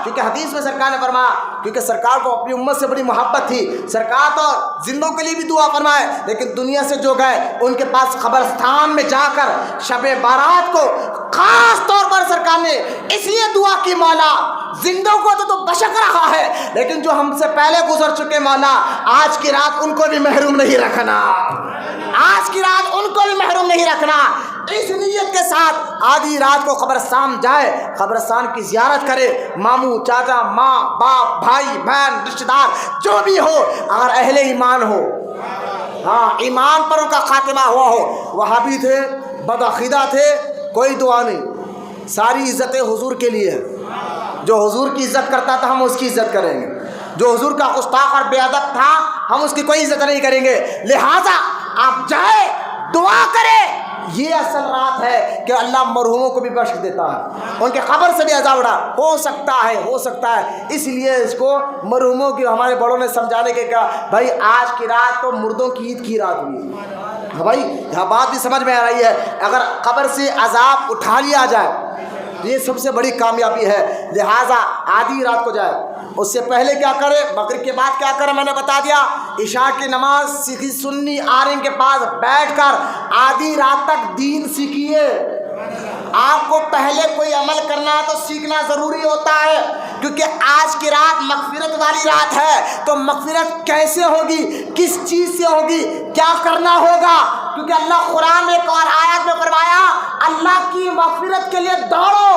کیونکہ حدیث میں سرکار نے فرمایا، کیونکہ سرکار کو اپنی امت سے بڑی محبت تھی، سرکار تو زندوں کے لیے بھی دعا فرمائے، لیکن دنیا سے جو گئے ان کے پاس قبرستان میں جا کر شب بارات کو خاص طور پر سرکار نے اس لیے دعا کی، مولا زندوں کو تو بشک رہا ہے، لیکن جو ہم سے پہلے گزر چکے مولا آج کی رات ان کو بھی محروم نہیں رکھنا، آج کی رات ان کو بھی محروم نہیں رکھنا۔ اس نیت کے ساتھ آدھی رات کو قبرستان جائے، قبرستان کی زیارت کرے، ماموں چاچا ماں باپ بھائی بہن رشتہ دار جو بھی ہو، اگر اہل ایمان ہو، ہاں ایمان پر ان کا خاتمہ ہوا ہو، وہابی تھے بدعقیدہ تھے، کوئی دعا نہیں، ساری عزتیں حضور کے لیے ہے۔ جو حضور کی عزت کرتا تھا ہم اس کی عزت کریں گے، جو حضور کا گستاخ اور بے ادب تھا ہم اس کی کوئی عزت نہیں کریں گے۔ لہٰذا آپ جائے دعا کرے، یہ اصل رات ہے کہ اللہ مرحوموں کو بھی بخش دیتا ہے، ان کے قبر سے بھی عذاب اڑا ہو سکتا ہے۔ اس لیے اس کو مرحوموں کی ہمارے بڑوں نے سمجھانے کے کہا، بھائی آج کی رات تو مردوں کی عید کی رات ہوئی ہے، بھائی یہاں بات بھی سمجھ میں آ رہی ہے۔ اگر قبر سے عذاب اٹھا لیا جائے یہ سب سے بڑی کامیابی ہے۔ لہٰذا آدھی رات کو جائے، اس سے پہلے کیا کرے، مغرب کے بعد کیا کرے میں نے بتا دیا، عشاء کی نماز سیکھی، سنی عالم کے پاس بیٹھ کر آدھی رات تک دین سیکھیے۔ آپ کو پہلے کوئی عمل کرنا ہے تو سیکھنا ضروری ہوتا ہے، کیونکہ آج کی رات مغفرت والی رات ہے، تو مغفرت کیسے ہوگی، کس چیز سے ہوگی، کیا کرنا ہوگا، کیونکہ اللہ قرآن میں ایک اور آیت میں فرمایا، اللہ کی مغفرت کے لیے دوڑو،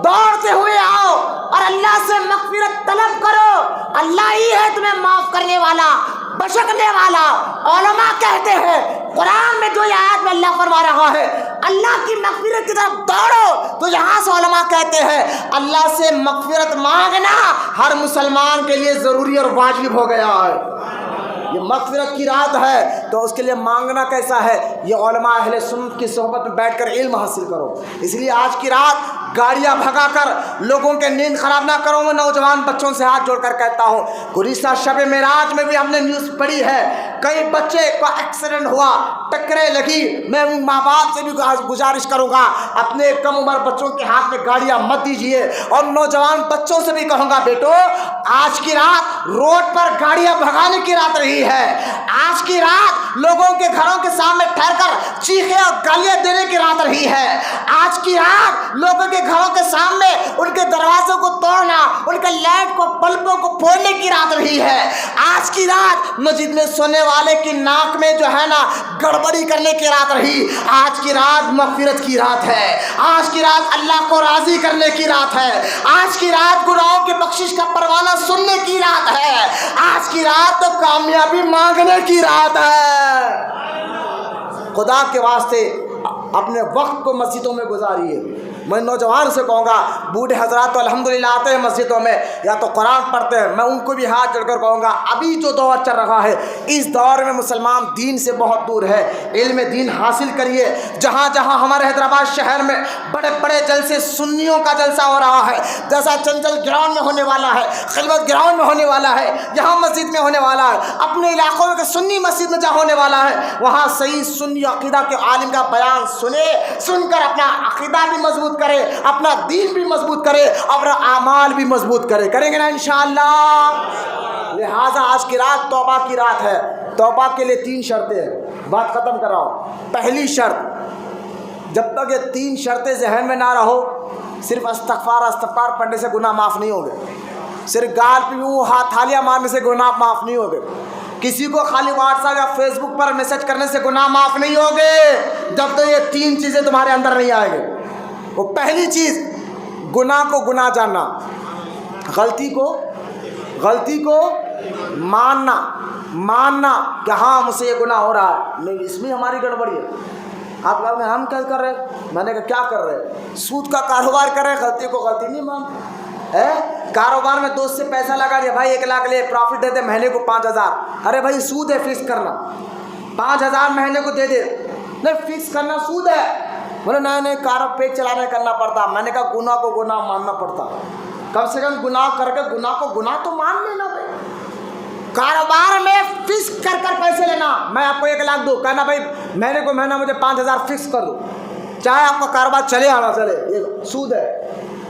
دوڑتے ہوئے آؤ اور اللہ سے مغفرت طلب کرو، اللہ ہی ہے تمہیں معاف کرنے والا بخشنے والا۔ علماء کہتے ہیں قرآن میں جو آیات میں اللہ فرما رہا ہے اللہ کی مغفرت کی طرف دوڑو، تو یہاں سے علماء کہتے ہیں اللہ سے مغفرت مانگنا ہر مسلمان کے لیے ضروری اور واجب ہو گیا ہے۔ یہ مغفرت کی رات ہے تو اس کے لیے مانگنا کیسا ہے، یہ علماء اہل سنت کی صحبت میں بیٹھ کر علم حاصل کرو۔ اس لیے آج کی رات گاڑیاں بھگا کر لوگوں کے نیند خراب نہ کرو، میں نوجوان بچوں سے ہاتھ جوڑ کر کہتا ہوں، گزشتہ شب معراج میں بھی ہم نے نیوز پڑھی ہے، کئی بچے کا ایکسیڈنٹ ہوا، ٹکریں لگی۔ میں ان ماں باپ سے بھی گزارش کروں گا اپنے کم عمر بچوں کے ہاتھ میں گاڑیاں مت دیجیے، اور نوجوان بچوں سے بھی کہوں گا بیٹو آج کی رات روڈ پر گاڑیاں بھگانے کی رات رہی ہے، آج کی رات لوگوں کے گھروں کے سامنے ٹھہر کر چیخیں اور گالیاں دینے کی رات رہی ہے، آج کی رات لوگوں کے گھروں کے سامنے ان کے دروازوں کو توڑنا، ان کے لائٹ کو بلبوں کو پھوڑنے کی رات رہی ہے، آج کی رات مسجد میں سونے والے کی ناک میں جو ہے نا گڑبڑی کرنے کی رات رہی، آج کی رات مغفرت کی رات ہے، آج کی رات اللہ کو راضی کرنے کی رات ہے، آج کی رات گناہوں کی بخشش کا پروانہ سننے کی رات ہے، آج کی رات تو کامیابی مانگنے کی رات ہے۔ خدا کے واسطے اپنے وقت کو مسجدوں میں گزاریے۔ میں نوجوان سے کہوں گا، بوڑھے حضرات تو الحمدللہ آتے ہیں مسجدوں میں یا تو قرآن پڑھتے ہیں، میں ان کو بھی ہاتھ جوڑ کر کہوں گا ابھی جو دور چل رہا ہے اس دور میں مسلمان دین سے بہت دور ہے، علم دین حاصل کریے۔ جہاں جہاں ہمارے حیدرآباد شہر میں بڑے بڑے جلسے سنیوں کا جلسہ ہو رہا ہے، جیسا چنچل گراؤنڈ میں ہونے والا ہے، خلوت گراؤنڈ میں ہونے والا ہے، یہاں مسجد میں ہونے والا ہے، اپنے علاقوں میں سنی مسجد میں جہاں ہونے والا ہے وہاں صحیح سنی عقیدہ کے عالم کا بیان سن کر اپنا عقیدہ بھی مضبوط کرے، اپنا دین بھی مضبوط کرے، اپنا اعمال بھی مضبوط کرے، کریں گے نا انشاءاللہ۔ لہٰذا آج کی رات توبہ کی رات ہے، توبہ کے لیے 3 شرطیں ہیں، بات ختم کر رہا ہوں۔ پہلی شرط، جب تک یہ 3 شرطیں ذہن میں نہ رہو، صرف استغفار پڑھنے سے گناہ معاف نہیں ہوگے، صرف گال پہ تھالیاں مارنے سے گناہ معاف نہیں ہوگے، کسی کو خالی واٹس ایپ یا فیس بک پر میسج کرنے سے گناہ معاف نہیں ہوگے جب تک یہ 3 چیزیں تمہارے اندر نہیں آئیں گے۔ وہ پہلی چیز گناہ کو گناہ جاننا، غلطی کو ماننا کہ ہاں مجھ سے یہ گناہ ہو رہا ہے، نہیں اس میں ہماری گڑبڑی ہے۔ آپ کہتے ہیں ہم کیا کر رہے ہیں، میں نے کہا کیا کر رہے ہیں، سود کا کاروبار کر رہے ہیں، غلطی کو غلطی نہیں مانتے، کاروبار میں دوست سے پیسہ لگا دیا، بھائی 1 لاکھ لے پروفٹ دے دے مہینے کو 5000، ارے بھائی سود ہے فکس کرنا، 5000 مہینے کو دے دے، نہیں فکس کرنا سود ہے، بولے نہیں کارو پیٹ چلانے کرنا پڑتا، میں نے کہا گناہ کو گناہ ماننا پڑتا، کم سے کم گناہ کر کے گناہ کو گناہ تو مان لینا بھائی، کاروبار میں فکس کر پیسے لینا، میں آپ کو 1 لاکھ دوں, کہنا بھائی مہینے کو مہینہ مجھے 5,000 فکس کر دو, چاہے آپ کا کاروبار چلے یا نہ چلے, یہ سود ہے.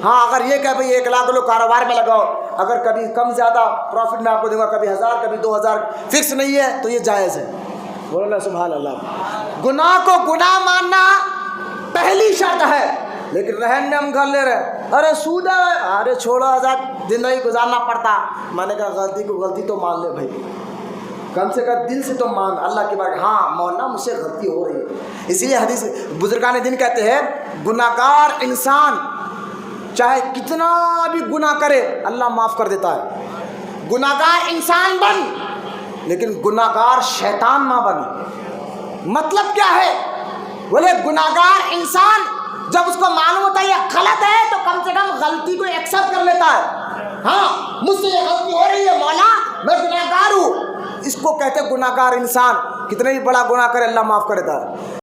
ہاں اگر یہ کہ بھائی 1 لاکھ لو کاروبار میں لگاؤ, اگر کبھی کم زیادہ پروفٹ میں آپ کو دوں گا, کبھی 1,000 کبھی 2,000, فکس نہیں ہے, تو یہ جائز ہے. بولنا سبحان اللہ. گناہ کو گناہ ماننا پہلی شرط ہے, لیکن رہن میں ہم گھر لے رہے, ارے سود ہے, ارے چھوڑو آزاد زندگی گزارنا پڑتا. میں نے کہا غلطی کو غلطی تو مان لے بھائی, کم سے کم دل سے تو مان اللہ کی بات, ہاں مولانا مجھ سے غلطی ہو رہی ہے. اسی لیے حدیث بزرگان دین کہتے ہیں گناہ گار انسان چاہے کتنا بھی گناہ کرے اللہ معاف کر دیتا ہے. گناہ گار انسان بن, لیکن گناہ گار شیطان نہ بن. مطلب کیا ہے؟ بولے گناہ گار انسان جب اس کو معلوم ہوتا ہے یہ غلط ہے تو کم سے کم غلطی کو ایکسیپٹ کر لیتا ہے. ہاں مجھ سے یہ غلطی ہو رہی ہے مولا, میں گناہ گار ہوں, اس کو کہتے ہیں گناہ گار انسان. کتنے بھی بڑا گناہ کرے اللہ معاف کر دیتا ہے.